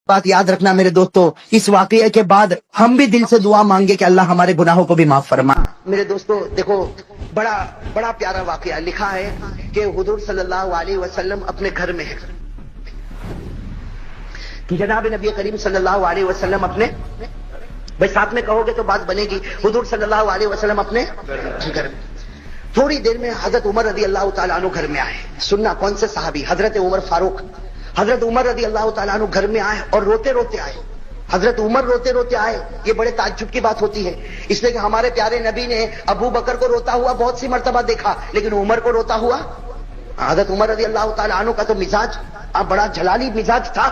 बात याद रखना मेरे दोस्तों, इस वाकये के बाद हम भी दिल से दुआ मांगे कि अल्लाह हमारे गुनाहों को भी माफ फरमा। मेरे दोस्तों देखो, बड़ा बड़ा प्यारा वाकया लिखा है कि हुजूर सल्लल्लाहु अलैहि वसल्लम अपने घर में है कि जनाब नबी करीम सल्लल्लाहु अलैहि वसल्लम अपने, भाई साथ में कहोगे तो बात बनेगी, हुजूर सल्लल्लाहु अलैहि वसल्लम अपने घर में। थोड़ी देर में हजरत उमर रदी अल्लाह तआला अन्हु घर में आए। सुनना, कौन से साहबी? हजरत उमर फारूक। हजरत उमर रदी अल्लाह तआला अन्हु घर में आए और रोते रोते आए। हजरत उमर रोते रोते आए, ये बड़े ताज्जुब की बात होती है, इसलिए कि हमारे प्यारे नबी ने अबू बकर को रोता हुआ बहुत सी मर्तबा देखा, लेकिन उमर को रोता हुआ, हजरत उमर रदी अल्लाह तआला अन्हु का तो मिजाज बड़ा जलाली मिजाज था,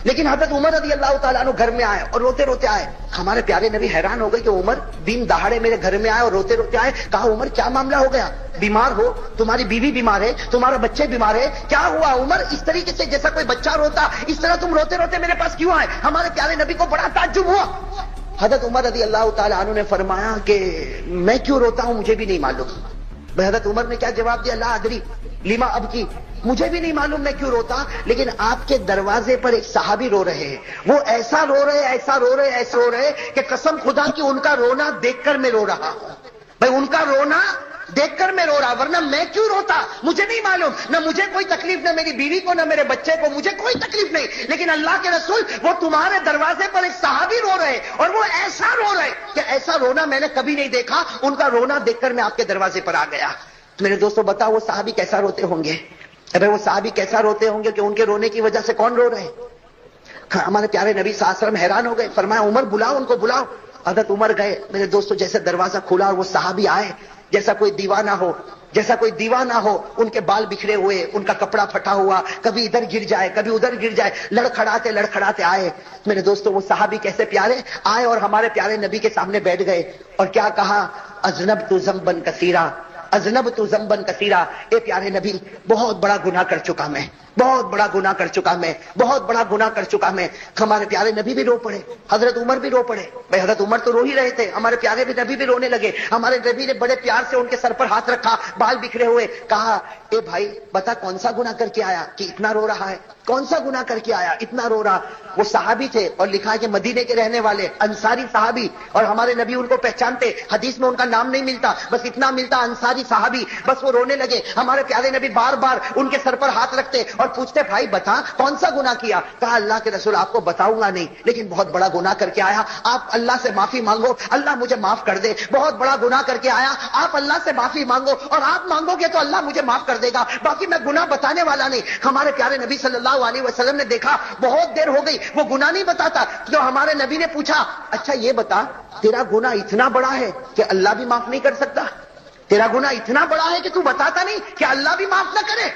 लेकिन हजरत उमर रदी अल्लाह तआला अन्हु घर में आए और रोते रोते आए। हमारे प्यारे नबी हैरान हो गए कि उमर दिन दहाड़े मेरे घर में आए और रोते रोते आए। कहा, उमर क्या मामला हो गया? बीमार हो? तुम्हारी बीवी बीमार है, तुम्हारा बच्चे बीमार है, क्या हुआ उमर? इस तरीके से जैसा कोई बच्चा रोता, इस तरह तुम रोते रोते मेरे पास क्यों आए? हमारे प्यारे नबी को बड़ा ताज्जुब हुआ। हजरत उमर रदी अल्लाह तआला अन्हु ने फरमाया कि मैं क्यों रोता हूं मुझे भी नहीं मालूम। हजरत उमर ने क्या जवाब दिया? ला अदरी लिमा अब की, मुझे भी नहीं मालूम मैं क्यों रोता, लेकिन आपके दरवाजे पर एक सहाबी रो रहे हैं, वो ऐसा रो रहे ऐसा रो रहे ऐसा रो रहे कि कसम खुदा की उनका रोना देखकर मैं रो रहा हूं। भाई उनका रोना देखकर मैं रो रहा, वरना मैं क्यों रोता मुझे नहीं मालूम। न मुझे कोई तकलीफ, न मेरी बीवी को, न मेरे बच्चे को, मुझे कोई तकलीफ नहीं, लेकिन अल्लाह के रसूल वो तुम्हारे दरवाजे पर एक सहाबी रो रहे और वो ऐसा रो रहे कि ऐसा रोना मैंने कभी नहीं देखा। उनका रोना देखकर मैं आपके दरवाजे पर आ गया। मेरे दोस्तों बताओ वो सहाबी कैसा रोते होंगे? अबे वो सहाबी कैसा रोते होंगे कि उनके रोने की वजह से कौन रो रहे? हमारे प्यारे नबी सल्लल्लाहु अलैहि वसल्लम हैरान हो गए, फरमाया उमर बुलाओ, उनको बुलाओ। हजरत उमर गए। मेरे दोस्तों जैसे दरवाजा खुला और वो सहाबी आए, जैसा कोई दीवाना हो, जैसा कोई दीवाना हो, उनके बाल बिखरे हुए, उनका कपड़ा फटा हुआ, कभी इधर गिर जाए कभी उधर गिर जाए, लड़खड़ाते लड़खड़ाते आए। मेरे दोस्तों वो सहाबी कैसे प्यारे आए और हमारे प्यारे नबी के सामने बैठ गए और क्या कहा? अजनब तु ज़ंबन कसीरा, अजनब तु ज़ंबन कसीरा। ए प्यारे नबी, बहुत बड़ा गुनाह कर चुका मैं, बहुत बड़ा गुनाह कर चुका मैं, बहुत बड़ा गुनाह कर चुका मैं। हमारे प्यारे नबी भी रो पड़े, हजरत उमर भी रो पड़े। भाई हजरत उमर तो रो ही रहे थे, हमारे प्यारे भी नबी भी रोने लगे। हमारे नबी ने बड़े प्यार से उनके सर पर हाथ रखा, बाल बिखरे हुए, कहा ए भाई बता कौन सा गुनाह करके आया कि इतना रो रहा है? कौन सा गुनाह करके आया इतना रो रहा? वो सहाबी थे और लिखा है कि मदीने के रहने वाले अंसारी सहाबी, और हमारे नबी उनको पहचानते, हदीस में उनका नाम नहीं मिलता, बस इतना मिलता अंसारी सहाबी। बस वो रोने लगे। हमारे प्यारे नबी बार बार उनके सर पर हाथ रखते और पूछते भाई बता कौन सा गुनाह किया? कहा अल्लाह के रसूल आपको बताऊंगा नहीं, लेकिन बहुत बड़ा गुनाह करके आया, आप अल्लाह से माफी मांगो, अल्लाह मुझे माफ कर दे। बहुत बड़ा गुनाह करके आया, आप अल्लाह से माफी मांगो और आप मांगोगे तो अल्लाह मुझे माफ कर देगा, बाकी मैं गुनाह बताने वाला नहीं। हमारे प्यारे नबी सल्लल्लाहु अलैहि वसल्लम ने देखा बहुत देर हो गई, वो गुनाह नहीं बताता, तो हमारे नबी ने पूछा अच्छा ये बता तेरा गुनाह इतना बड़ा है कि अल्लाह भी माफ नहीं कर सकता? तेरा गुनाह इतना बड़ा है कि तू बताता नहीं कि अल्लाह भी माफ ना करे?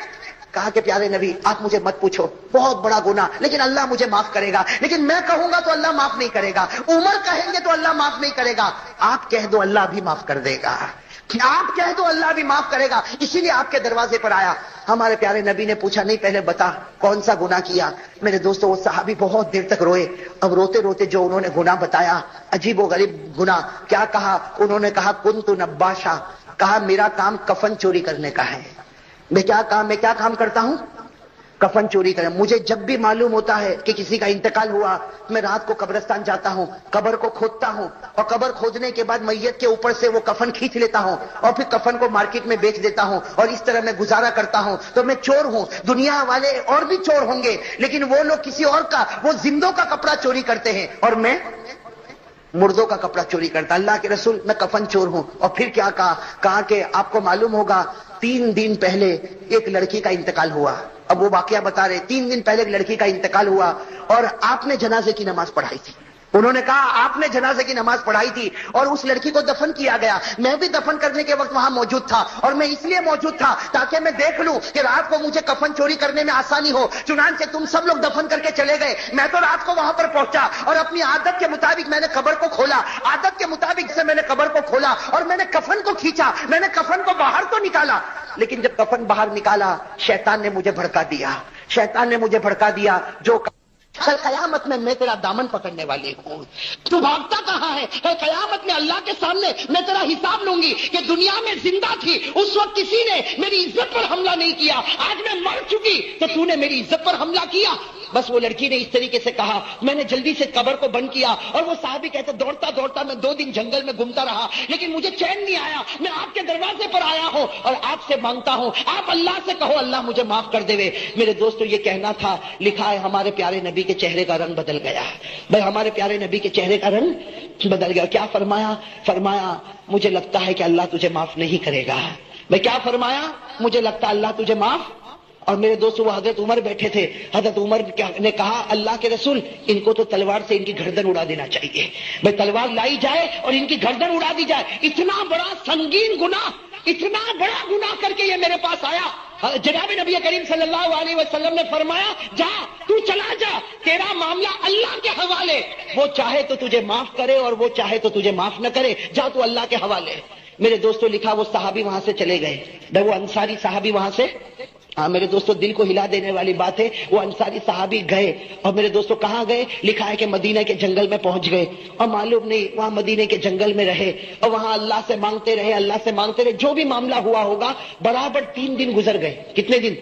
कहा कि प्यारे नबी आप मुझे मत पूछो, बहुत बड़ा गुनाह, लेकिन अल्लाह मुझे माफ करेगा, लेकिन मैं कहूंगा तो अल्लाह माफ नहीं करेगा, उमर कहेंगे तो अल्लाह माफ नहीं करेगा, आप कह दो अल्लाह भी माफ कर देगा, आप कह दो अल्लाह भी माफ करेगा, इसीलिए आपके दरवाजे पर आया। हमारे प्यारे नबी ने पूछा नहीं पहले बता कौन सा गुनाह किया? मेरे दोस्तों वो सहाबी बहुत देर तक रोए। अब रोते रोते जो उन्होंने गुनाह बताया, अजीब व गरीब गुनाह, क्या कहा उन्होंने? कहा कुन्तु नब्बाशा, कहा मेरा काम कफन चोरी करने का है। मैं क्या काम करता हूं? कफन चोरी करें। मुझे जब भी मालूम होता है कि किसी का इंतकाल हुआ, मैं रात को कब्रिस्तान जाता हूं, कब्र को खोदता हूं और कब्र खोदने के बाद मैयत के ऊपर से वो कफन खींच लेता हूं और फिर कफन को मार्केट में बेच देता हूं और इस तरह मैं गुजारा करता हूं। तो मैं चोर हूं, दुनिया वाले और भी चोर होंगे, लेकिन वो लोग किसी और का, वो जिंदों का कपड़ा चोरी करते हैं और मैं मुर्दों का कपड़ा चोरी करता। अल्लाह के रसूल मैं कफन चोर हूं। और फिर क्या कहा कि आपको मालूम होगा 3 दिन पहले एक लड़की का इंतकाल हुआ। अब वो वाकया बता रहे, 3 दिन पहले एक लड़की का इंतकाल हुआ और आपने जनाजे की नमाज पढ़ाई थी। उन्होंने कहा आपने जनाजे की नमाज पढ़ाई थी और उस लड़की को दफन किया गया। मैं भी दफन करने के वक्त वहां मौजूद था और मैं इसलिए मौजूद था ताकि मैं देख लूं कि रात को मुझे कफन चोरी करने में आसानी हो। चुनांचे तुम सब लोग दफन करके चले गए, मैं तो रात को वहां पर पहुंचा और अपनी आदत के मुताबिक मैंने कब्र को खोला, आदत के मुताबिक से मैंने कब्र को खोला और मैंने कफन को खींचा, मैंने कफन को बाहर तो निकाला, लेकिन जब कफन बाहर निकाला शैतान ने मुझे भड़का दिया, शैतान ने मुझे भड़का दिया। जो کل قیامت میں میں تیرا دامن پکڑنے والی ہوں. تو بھاگتا کہاں ہے؟ قیامت میں اللہ کے سامنے میں تیرا حساب لوں گی کہ دنیا میں زندہ تھی اس وقت کسی نے میری عزت پر حملہ نہیں کیا، آج میں مر چکی تو نے میری عزت پر حملہ کیا. بس وہ لڑکی نے اس طریقے سے کہا. میں نے جلدی سے قبر کو بند کیا اور وہ صحابی کہتے دوڑتا دوڑتا میں 2 دن جنگل میں گھومتا رہا لیکن مجھے چین نہیں آیا. میں آپ کے دروازے پر آیا ہوں اور آپ سے مانگتا ہوں، آپ اللہ سے کہو اللہ مجھے معاف کر دے. میرے دوستو یہ کہنا تھا. لکھا ہے ہمارے پیارے نبی کے چہرے کا رنگ بدل گیا. بھائی ہمارے پیارے نبی کے چہرے کا رنگ بدل گیا. کیا فرمایا؟ فرمایا مجھے لگتا ہے کہ اللہ تجھے معاف نہیں کرے گا. بھائی کیا فرمایا؟ مجھے لگتا ہے اللہ تجھے معاف. اور میرے دوستو وہ حضرت عمر بیٹھے تھے. حضرت عمر نے کہا اللہ کے رسول ان کو تو تلوار سے ان کی گردن اڑا دینا چاہیے. بھائی تلوار لائی جائے اور ان کی گردن اڑا دی جائے. اتنا بڑا سنگین گناہ، اتنا بڑا گناہ کر کے یہ میرے پاس آیا. جناب نبی کریم صلی اللہ علیہ وسلم نے فرمایا جا تو چلا جا، تیرا معاملہ اللہ کے حوالے. وہ چاہے تو تجھے معاف کرے اور وہ چاہے تو تجھے معاف نہ کرے، جا تو اللہ کے حوالے. میرے دوستو لکھا وہ صحابی وہاں سے چلے گئے. بھائی وہ انصاری صحابی وہاں سے، ہاں میرے دوستو دل کو ہلا دینے والی بات ہے، وہ انصاری صحابی گئے. اور میرے دوستو کہاں گئے؟ لکھا ہے کہ مدینہ کے جنگل میں پہنچ گئے اور معلوم نہیں وہاں مدینہ کے جنگل میں رہے اور وہاں اللہ سے مانگتے رہے، اللہ سے مانگتے رہے. جو بھی معاملہ ہوا ہوگا برابر 3 دن گزر گئے. کتنے دن؟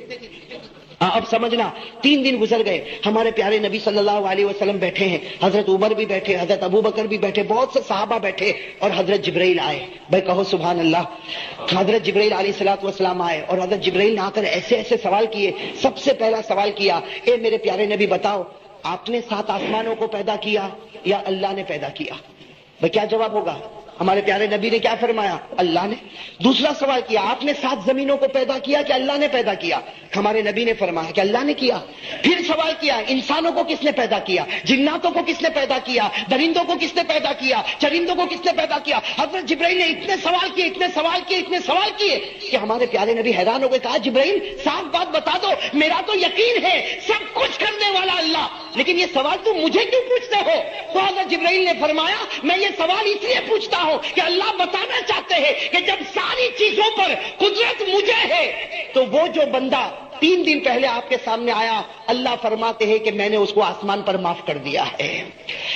اب سمجھنا 3 دن گزر گئے. ہمارے پیارے نبی صلی اللہ علیہ وسلم بیٹھے ہیں، حضرت عمر بھی بیٹھے، حضرت ابو بکر بھی بیٹھے، بہت سے صحابہ بیٹھے اور حضرت جبرائیل آئے. بھائی کہو سبحان اللہ. حضرت جبرائیل علیہ الصلوۃ والسلام آئے اور حضرت جبرائیل نے آ کر ایسے ایسے سوال کیے. سب سے پہلا سوال کیا، اے میرے پیارے نبی بتاؤ آپ نے 7 آسمانوں کو پیدا کیا یا اللہ نے پیدا کیا؟ بھائی کیا جواب ہوگا؟ ہمارے پیارے نبی نے کیا فرمایا؟ اللہ نے. دوسرا سوال کیا، آپ نے 7 زمینوں کو پیدا کیا کہ اللہ نے پیدا کیا؟ ہمارے نبی نے فرمایا کہ اللہ نے کیا. پھر سوال کیا، انسانوں کو کس نے پیدا کیا؟ جناتوں کو کس نے پیدا کیا؟ درندوں کو کس نے پیدا کیا؟ چرندوں کو کس نے پیدا کیا؟ حضرت جبرائیل نے اتنے سوال کیے اتنے سوال کیے اتنے سوال کیے کہ ہمارے پیارے نبی حیران ہو گئے. کہا جبرائیل صاف بات بتا دو، میرا تو یقین ہے سب کچھ کرنے والا اللہ، لیکن یہ سوال تم مجھے کیوں پوچھتے ہو؟ تو حضرت جبرائیل نے فرمایا میں یہ سوال اس لیے پوچھتا ہوں کہ اللہ بتانا چاہتے ہیں کہ جب ساری چیزوں پر قدرت مجھے ہے تو وہ جو بندہ 3 دن پہلے آپ کے سامنے آیا، اللہ فرماتے ہیں کہ میں نے اس کو آسمان پر معاف کر دیا ہے.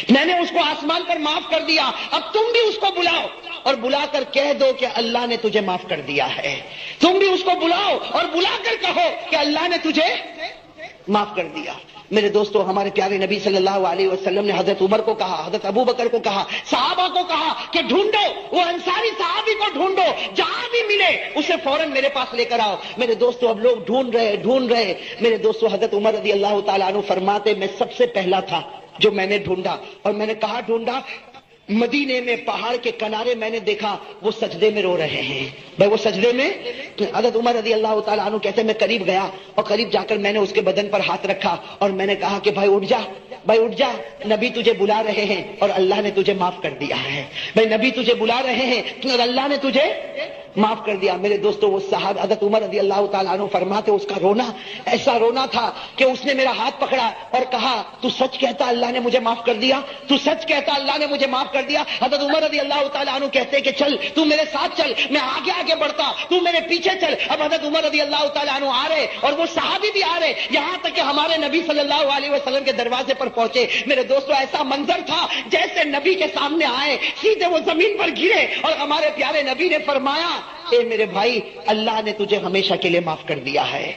میں نے اس کو آسمان پر معاف کر دیا. اب تم بھی اس کو بلاؤ اور بلا کر کہہ دو کہ اللہ نے تجھے معاف کر دیا ہے. تم بھی اس کو بلاؤ اور بلا کر کہو کہ اللہ نے تجھے معاف کر دیا. میرے دوستو ہمارے پیارے نبی صلی اللہ علیہ وسلم نے حضرت عمر کو کہا، حضرت ابو بکر کو کہا، صحابہ کو کہا کہ ڈھونڈو وہ انصاری صحابی کو، ڈھونڈو جہاں بھی ملے اسے فوراً میرے پاس لے کر آؤ. میرے دوستو اب لوگ ڈھونڈ رہے. میرے دوستو حضرت عمر رضی اللہ تعالیٰ عنہ فرماتے میں سب سے پہلا تھا جو میں نے ڈھونڈا. اور میں نے کہا ڈھونڈا؟ مدینے میں پہاڑ کے کنارے میں نے دیکھا وہ سجدے میں رو رہے ہیں. بھائی وہ سجدے میں. حضرت عمر رضی اللہ تعالیٰ عنہ کہتے میں قریب گیا اور قریب جا کر میں نے اس کے بدن پر ہاتھ رکھا اور میں نے کہا کہ بھائی اٹھ جا، بھائی اٹھ جا، نبی تجھے بلا رہے ہیں اور اللہ نے تجھے معاف کر دیا ہے. بھائی نبی تجھے بلا رہے ہیں اور اللہ نے تجھے معاف کر دیا. میرے دوستو وہ صاحب حضرت عمر رضی اللہ تعالیٰ عنہ فرماتے اس کا رونا ایسا رونا تھا کہ اس نے میرا ہاتھ پکڑا اور کہا تو سچ کہتا اللہ نے مجھے معاف کر دیا؟ تو سچ کہتا اللہ نے مجھے معاف کر دیا؟ حضرت عمر رضی اللہ تعالیٰ عنہ کہتے کہ چل تو میرے ساتھ چل، میں آگے آگے بڑھتا تو میرے پیچھے چل. اب حضرت عمر رضی اللہ تعالیٰ عنہ آ رہے اور وہ صحابی بھی آ رہے، یہاں تک کہ ہمارے نبی صلی اللہ علیہ وسلم کے دروازے پر پہنچے. میرے دوستو ایسا منظر تھا جیسے نبی کے سامنے آئے سیدھے وہ زمین پر گرے اور ہمارے پیارے نبی نے فرمایا اے میرے بھائی اللہ نے تجھے ہمیشہ کے لیے معاف کر دیا ہے،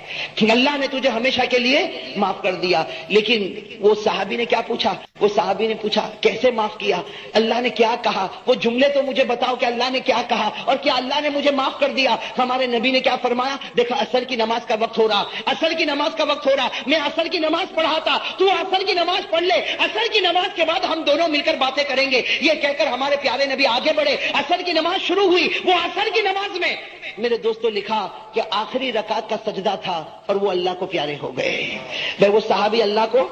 اللہ نے تجھے ہمیشہ کے لیے معاف کر دیا. لیکن وہ صحابی نے کیا پوچھا؟ وہ صحابی نے پوچھا کیسے معاف کیا؟ اللہ نے کیا کہا؟ وہ جملے تو مجھے بتاؤ کہ اللہ نے کیا کہا اور کیا اللہ نے مجھے معاف کر دیا؟ ہمارے نبی نے کیا فرمایا؟ دیکھا عصر کی نماز کا وقت ہو رہا، عصر کی نماز کا وقت ہو رہا، میں عصر کی نماز پڑھاتا، تو عصر کی نماز پڑھ لے، عصر کی نماز کے بعد ہم دونوں مل کر باتیں کریں گے. یہ کہہ کر ہمارے پیارے نبی آگے بڑھے. عصر کی نماز شروع ہوئی. وہ عصر کی نماز میں میرے دوستوں لکھا کہ آخری رکعت کا سجدہ تھا اور وہ اللہ کو پیارے ہو گئے. بھائی وہ صحابی اللہ کو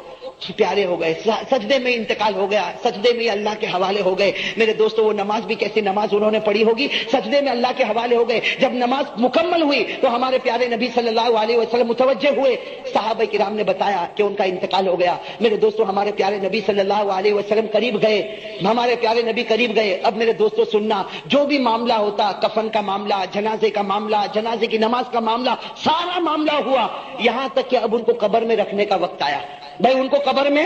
پیارے ہو گئے، سجدے میں انتقال ہو گیا، سجدے میں اللہ کے حوالے ہو گئے. میرے دوستو وہ نماز بھی کیسی نماز انہوں نے پڑھی ہوگی، سجدے میں اللہ کے حوالے ہو گئے. جب نماز مکمل ہوئی تو ہمارے پیارے نبی صلی اللہ علیہ وسلم متوجہ ہوئے، صحابہ کرام نے بتایا کہ ان کا انتقال ہو گیا. میرے دوستو ہمارے پیارے نبی صلی اللہ علیہ وسلم قریب گئے، ہمارے پیارے نبی قریب گئے. اب میرے دوستو سننا، جو بھی معاملہ ہوتا، کفن کا معاملہ، جنازے کا معاملہ، جنازے کی نماز کا معاملہ، سارا معاملہ ہوا یہاں تک کہ اب ان کو قبر میں رکھنے کا وقت آیا. بھائی ان کو قبر میں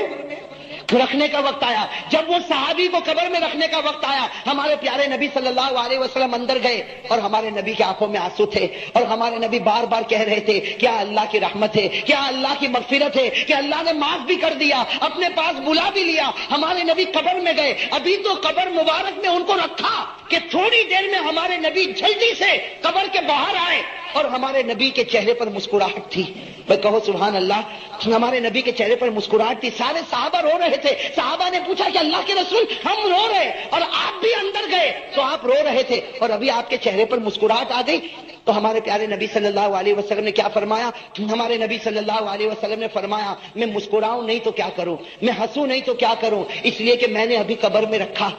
رکھنے کا وقت آیا. جب وہ صحابی کو قبر میں رکھنے کا وقت آیا, ہمارے پیارے نبی صلی اللہ علیہ وسلم اندر گئے اور ہمارے نبی کی آنکھوں میں آنسو تھے, اور ہمارے نبی بار بار کہہ رہے تھے کیا اللہ کی رحمت ہے, کیا اللہ کی مغفرت ہے, کہ اللہ نے معاف بھی کر دیا, اپنے پاس بلا بھی لیا. ہمارے نبی قبر میں گئے, ابھی تو قبر مبارک میں ان کو رکھا کہ تھوڑی دیر میں ہمارے نبی جلدی سے قبر کے باہر آئے, اور ہمارے نبی کے چہرے پر مسکراہٹ تھی. بھائی کہو سبحان اللہ. ہمارے نبی کے چہرے پر مسکراہٹ تھی. سارے صحابہ رو رہے تھے. صحابہ نے پوچھا کہ اللہ کے رسول ہم رو رہے, اور آپ بھی اندر گئے تو آپ رو رہے تھے, اور ابھی آپ کے چہرے پر مسکراہٹ آ گئی. تو ہمارے پیارے نبی صلی اللہ علیہ وسلم نے کیا فرمایا؟ ہمارے نبی صلی اللہ علیہ وسلم نے فرمایا میں مسکراؤں نہیں تو کیا کروں, میں ہنسوں نہیں تو کیا کروں, اس لیے کہ میں نے ابھی قبر میں رکھا,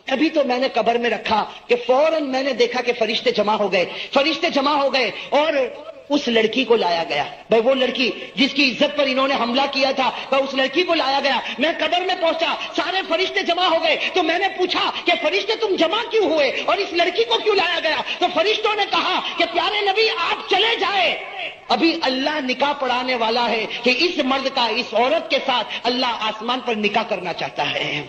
ابھی تو میں نے قبر میں رکھا کہ فوراً میں نے دیکھا کہ فرشتے جمع ہو گئے, فرشتے جمع ہو گئے, اور اس لڑکی کو لایا گیا. بھائی وہ لڑکی جس کی عزت پر انہوں نے حملہ کیا تھا, بھائی اس لڑکی کو لایا گیا. میں قبر میں پہنچا, سارے فرشتے جمع ہو گئے, تو میں نے پوچھا کہ فرشتے تم جمع کیوں ہوئے اور اس لڑکی کو کیوں لایا گیا؟ تو فرشتوں نے کہا کہ پیارے نبی آپ چلے جائیں, ابھی اللہ نکاح پڑھانے والا ہے کہ اس مرد کا اس عورت کے ساتھ اللہ آسمان پر نکاح کرنا چاہتا ہے.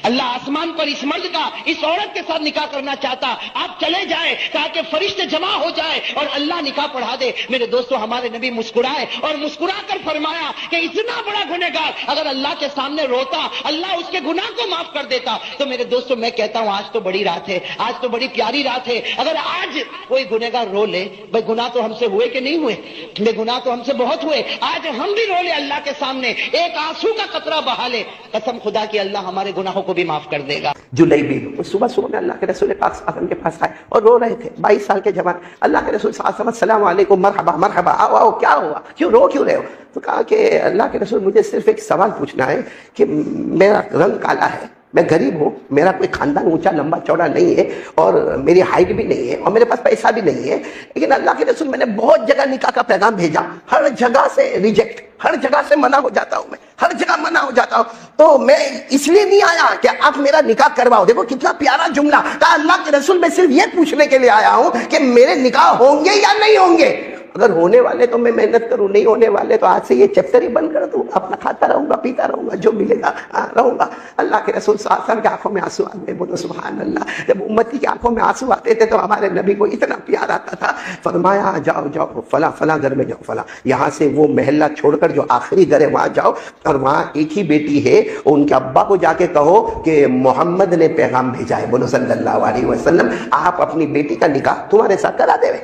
اللہ آسمان پر اس مرد کا اس عورت کے ساتھ نکاح کرنا چاہتا, آپ چلے جائیں تاکہ فرشتے جمع ہو جائے اور اللہ نکاح پڑھا دے. میرے دوستو ہمارے نبی مسکرائے اور مسکرا کر فرمایا کہ اتنا بڑا گنہگار اگر اللہ کے سامنے روتا اللہ اس کے گناہ کو معاف کر دیتا. تو میرے دوستو میں کہتا ہوں آج تو بڑی رات ہے, آج تو بڑی پیاری رات ہے. اگر آج کوئی گنہگار رو لے, بھائی گناہ تو ہم سے ہوئے کہ نہیں ہوئے, بے گناہ تو ہم سے بہت ہوئے, آج ہم بھی رو لے اللہ کے سامنے, ایک آنسو کا قطرہ بہا لے, قسم خدا کی اللہ ہمارے گناہوں کو بھی معاف کر دے گا. جلیبی صبح صبح میں اللہ کے رسول پاک صلی اللہ علیہ وسلم کے پاس آئے اور رو رہے تھے. 22 سال کے جوان. اللہ کے رسول صلی اللہ علیہ وسلم السلام علیکم, مرحبا مرحبا, آؤ آؤ, کیا ہوا, کیوں رہے ہو؟ تو کہا کہ اللہ کے رسول مجھے صرف ایک سوال پوچھنا ہے کہ میرا رنگ کالا ہے, میں غریب ہوں, میرا کوئی خاندان اونچا لمبا چوڑا نہیں ہے, اور میری ہائٹ بھی نہیں ہے, اور میرے پاس پیسہ بھی نہیں ہے, لیکن اللہ کے رسول میں نے بہت جگہ نکاح کا پیغام بھیجا, ہر جگہ سے ریجیکٹ, ہر جگہ سے منع ہو جاتا ہوں, میں ہر جگہ منع ہو جاتا ہوں, تو میں اس لیے نہیں آیا کہ آپ میرا نکاح کرواؤ. دیکھو کتنا پیارا جملہ کہا اللہ کے رسول, میں صرف یہ پوچھنے کے لیے آیا ہوں کہ میرے نکاح ہوں گے یا نہیں ہوں گے. اگر ہونے والے تو میں محنت کروں, نہیں ہونے والے تو آج سے یہ چیپٹر ہی بند کر دوں, اپنا کھاتا رہوں گا, پیتا رہوں گا, جو ملے گا رہوں گا. اللہ کے رسول صلی اللہ علیہ وسلم کی آنکھوں میں آنسو آ گئے. بولو سبحان اللہ. جب امتی کی آنکھوں میں آنسو آتے تھے تو ہمارے نبی کو اتنا پیار آتا تھا. فرمایا جاؤ جاؤ فلاں فلاں گھر میں جاؤ, فلاں یہاں سے وہ محلہ چھوڑ کر جو آخری گھر ہے وہاں جاؤ, اور وہاں ایک ہی بیٹی ہے, ان کے ابا کو جا کے کہو کہ محمد نے پیغام بھیجا ہے. بولو صلی اللہ علیہ وسلم, آپ اپنی بیٹی کا نکاح تمہارے ساتھ کرا دے.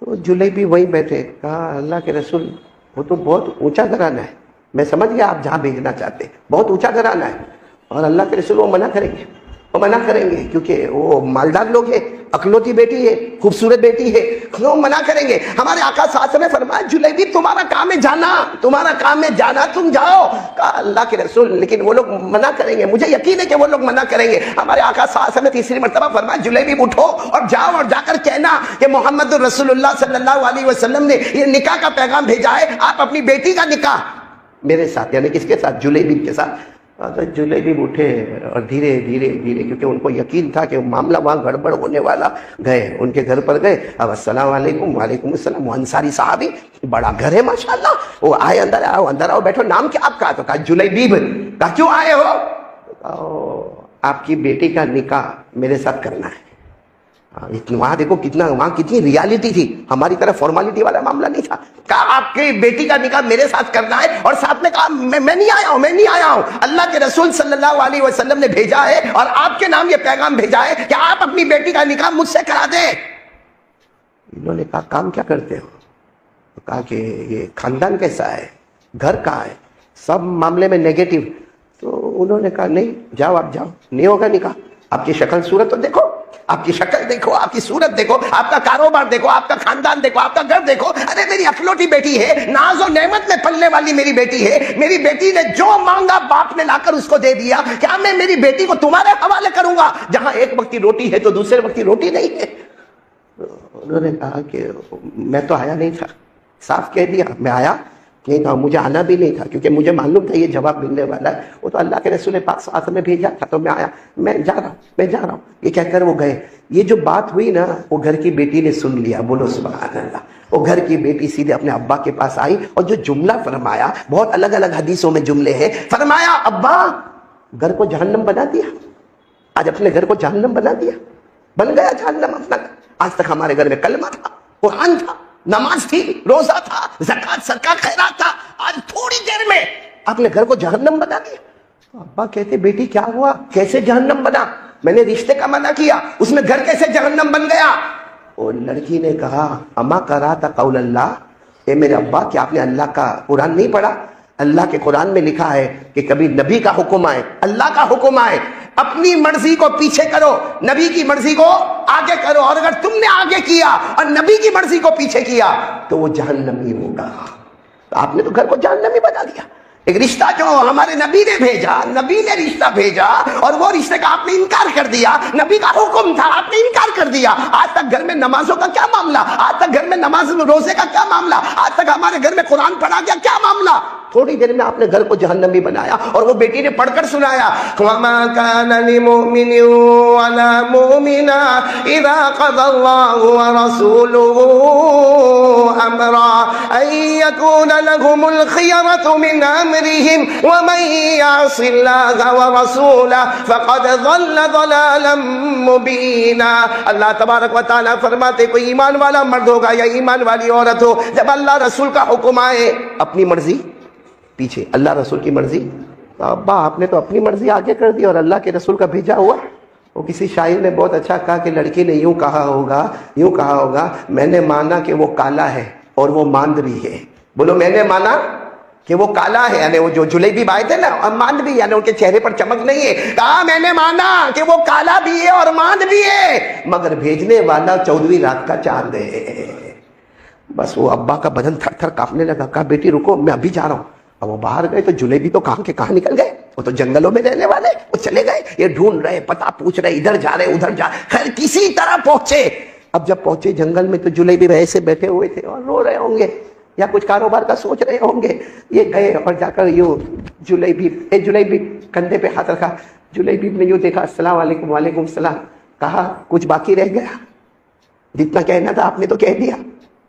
تو جلیبی وہیں بیٹھے, کہا اللہ کے رسول وہ تو بہت اونچا گھرانہ ہے, میں سمجھ گیا آپ جہاں بھیجنا چاہتے, بہت اونچا گھرانہ ہے, اور اللہ کے رسول وہ منع کریں گے, وہ منع کریں گے کیونکہ وہ مالدار لوگ ہیں, اکلوتی بیٹی ہے, خوبصورت بیٹی ہے, وہ منع کریں گے. ہمارے آقا صلی اللہ علیہ وسلم نے فرمایا جلیبی تمہارا کام ہے جانا, تمہارا کام ہے جانا, تم جاؤ. کہا اللہ کے رسول لیکن وہ لوگ منع کریں گے, مجھے یقین ہے کہ وہ لوگ منع کریں گے. ہمارے آقا صلی اللہ علیہ وسلم نے تیسری مرتبہ فرمایا جلیبی اٹھو اور جاؤ, اور جا کر کہنا کہ محمد الرسول اللہ صلی اللہ علیہ وسلم نے یہ نکاح کا پیغام بھیجا ہے, آپ اپنی بیٹی کا نکاح میرے ساتھ, یعنی کس کے ساتھ, جلیبی کے ساتھ. تو جلیبی اٹھے اور دھیرے دھیرے دھیرے, کیونکہ ان کو یقین تھا کہ معاملہ وہاں گڑبڑ ہونے والا, گئے ان کے گھر پر گئے. اب السلام علیکم, وعلیکم السلام. وہ انصاری صحابی, بڑا گھر ہے ماشاءاللہ, وہ آئے, اندر آؤ, اندر آؤ, بیٹھو, نام کیا آپ کا؟ تو کہا جلیبیب. کہا کیوں آئے ہو؟ آپ کی بیٹی کا نکاح میرے ساتھ کرنا ہے. وہاں دیکھو کتنا, وہاں کتنی ریالٹی تھی, ہماری طرف فارمالٹی والا معاملہ نہیں تھا. کہا آپ کی بیٹی کا نکاح میرے ساتھ کرنا ہے, اور ساتھ میں کہا میں نہیں آیا ہوں, میں نہیں آیا ہوں, اللہ کے رسول صلی اللہ علیہ وسلم نے بھیجا ہے اور آپ کے نام یہ پیغام بھیجا ہے کہ آپ اپنی بیٹی کا نکاح مجھ سے کرا دیں. انہوں نے کہا کام کیا کرتے ہو؟ کہا کہ یہ خاندان کیسا ہے, گھر کہاں ہے, سب معاملے میں نیگیٹو. تو انہوں نے کہا نہیں, جاؤ آپ جاؤ, نہیں ہوگا نکاح. آپ کی شکل صورت تو دیکھو, آپ کی شکل دیکھو, آپ کی صورت دیکھو, آپ کا کاروبار دیکھو, آپ کا خاندان دیکھو, آپ کا گھر دیکھو. ارے میری اکلوٹی بیٹی ہے, ناز و نعمت میں پلنے والی میری بیٹی ہے, میری بیٹی نے جو مانگا باپ نے لا کر اس کو دے دیا. کیا میں میری بیٹی کو تمہارے حوالے کروں گا جہاں ایک وقت کی روٹی ہے تو دوسرے وقت کی روٹی نہیں ہے؟ انہوں نے کہا کہ میں تو آیا نہیں تھا, صاف کہہ دیا میں آیا نہیں تھا, مجھے آنا بھی نہیں تھا کیونکہ مجھے معلوم تھا یہ جواب ملنے والا ہے. وہ تو اللہ کے رسول پاک صلی اللہ علیہ وسلم نے بھیجا تھا, تو میں آیا, میں جا رہا ہوں, یہ کہہ کر وہ گئے. یہ جو بات ہوئی نا وہ گھر کی بیٹی نے سن لیا. بولو سبحان اللہ. وہ گھر کی بیٹی سیدھے اپنے ابا کے پاس آئی اور جو جملہ فرمایا، بہت الگ الگ حدیثوں میں جملے ہیں، فرمایا ابا گھر کو جہنم بنا دیا، آج اپنے گھر کو جہنم بنا دیا، بن گیا جہنم اپنا گھر۔ آج تک ہمارے گھر میں کلمہ تھا، قرآن تھا، نماز تھی، روزہ تھا، زکات صدقہ خیرات تھا، آج تھوڑی دیر میں اپنے گھر کو جہنم بنا دیا۔ تو ابا کہتے بیٹی کیا ہوا، کیسے جہنم بنا؟ میں نے رشتے کا منع کیا، اس میں گھر کیسے جہنم بن گیا؟ اور لڑکی نے کہا اما قرأت قول اللہ، اے میرے ابا کیا آپ نے اللہ کا قرآن نہیں پڑھا؟ اللہ کے قرآن میں لکھا ہے کہ کبھی نبی کا حکم آئے، اللہ کا حکم آئے، اپنی مرضی کو پیچھے کرو، نبی کی مرضی کو آگے کرو، اور اگر تم نے آگے کیا اور نبی کی مرضی کو پیچھے کیا تو وہ جہنمی ہوگا۔ تو آپ نے تو گھر کو جہنمی بنا دیا۔ ایک رشتہ جو ہمارے نبی نے بھیجا، نبی نے رشتہ بھیجا اور وہ رشتے کا آپ نے انکار کر دیا، نبی کا حکم تھا آپ نے انکار کر دیا۔ آج تک گھر میں نمازوں کا کیا معاملہ، آج تک گھر میں نماز روزے کا کیا معاملہ، آج تک ہمارے گھر میں قرآن پڑھا گیا کیا معاملہ؟ تھوڑی دیر میں آپ نے گھر کو جہنمی بنایا۔ اور وہ بیٹی نے پڑھ کر سنایا وَمَا كَانَ لِمُؤْمِنٍ وَلَا مُؤْمِنَةٍ إِذَا قَضَى اللَّهُ وَرَسُولُهُ أَمْرًا أَن يَكُونَ لَهُمُ الْخِيَرَةُ مِنْ أَمْرِهِمْ وَمَن يَعْصِ اللَّهَ وَرَسُولَهُ فَقَدْ ضَلَّ ضَلَالًا مُبِينًا۔ اللہ تبارک و تعالیٰ فرماتے کوئی ایمان والا مرد ہوگا یا ایمان والی عورت ہو، جب اللہ رسول کا حکم آئے اپنی مرضی پیچھے، اللہ رسول کی مرضی، تو ابا آپ نے تو اپنی مرضی آگے کر دی اور اللہ کے رسول کا بھیجا ہوا۔ وہ کسی شاعر نے بہت اچھا کہا کہ لڑکی نے یوں کہا ہوگا میں نے مانا کہ وہ کالا ہے اور وہ ماند بھی ہے۔ بولو میں نے مانا کہ وہ کالا ہے، یعنی وہ جو جلیبی بھائی تھے نا، اور ماند بھی، یعنی ان کے چہرے پر چمک نہیں ہے۔ کہا میں نے مانا کہ وہ کالا بھی ہے اور ماند بھی ہے، مگر بھیجنے والا 14ویں رات کا چاند ہے۔ بس وہ ابا کا بدن تھر تھر کانپنے لگا۔ کہا بیٹی رکو میں ابھی جا رہا ہوں۔ اب وہ باہر گئے تو جلیبی تو کہاں کے کہاں نکل گئے، وہ تو جنگلوں میں رہنے والے، وہ چلے گئے، یہ ڈھونڈ رہے، پتہ پوچھ رہے، ادھر جا رہے ادھر جا، خیر کسی طرح پہنچے۔ اب جب پہنچے جنگل میں تو جلیبی ایسے بیٹھے ہوئے تھے اور رو رہے ہوں گے یا کچھ کاروبار کا سوچ رہے ہوں گے۔ یہ گئے اور جا کر یوں جلیبی کندھے پہ ہاتھ رکھا، جلیبی نے یوں دیکھا، السلام علیکم، وعلیکم السلام۔ کہا کچھ باقی رہ گیا؟ جتنا کہنا تھا آپ نے تو کہہ دیا۔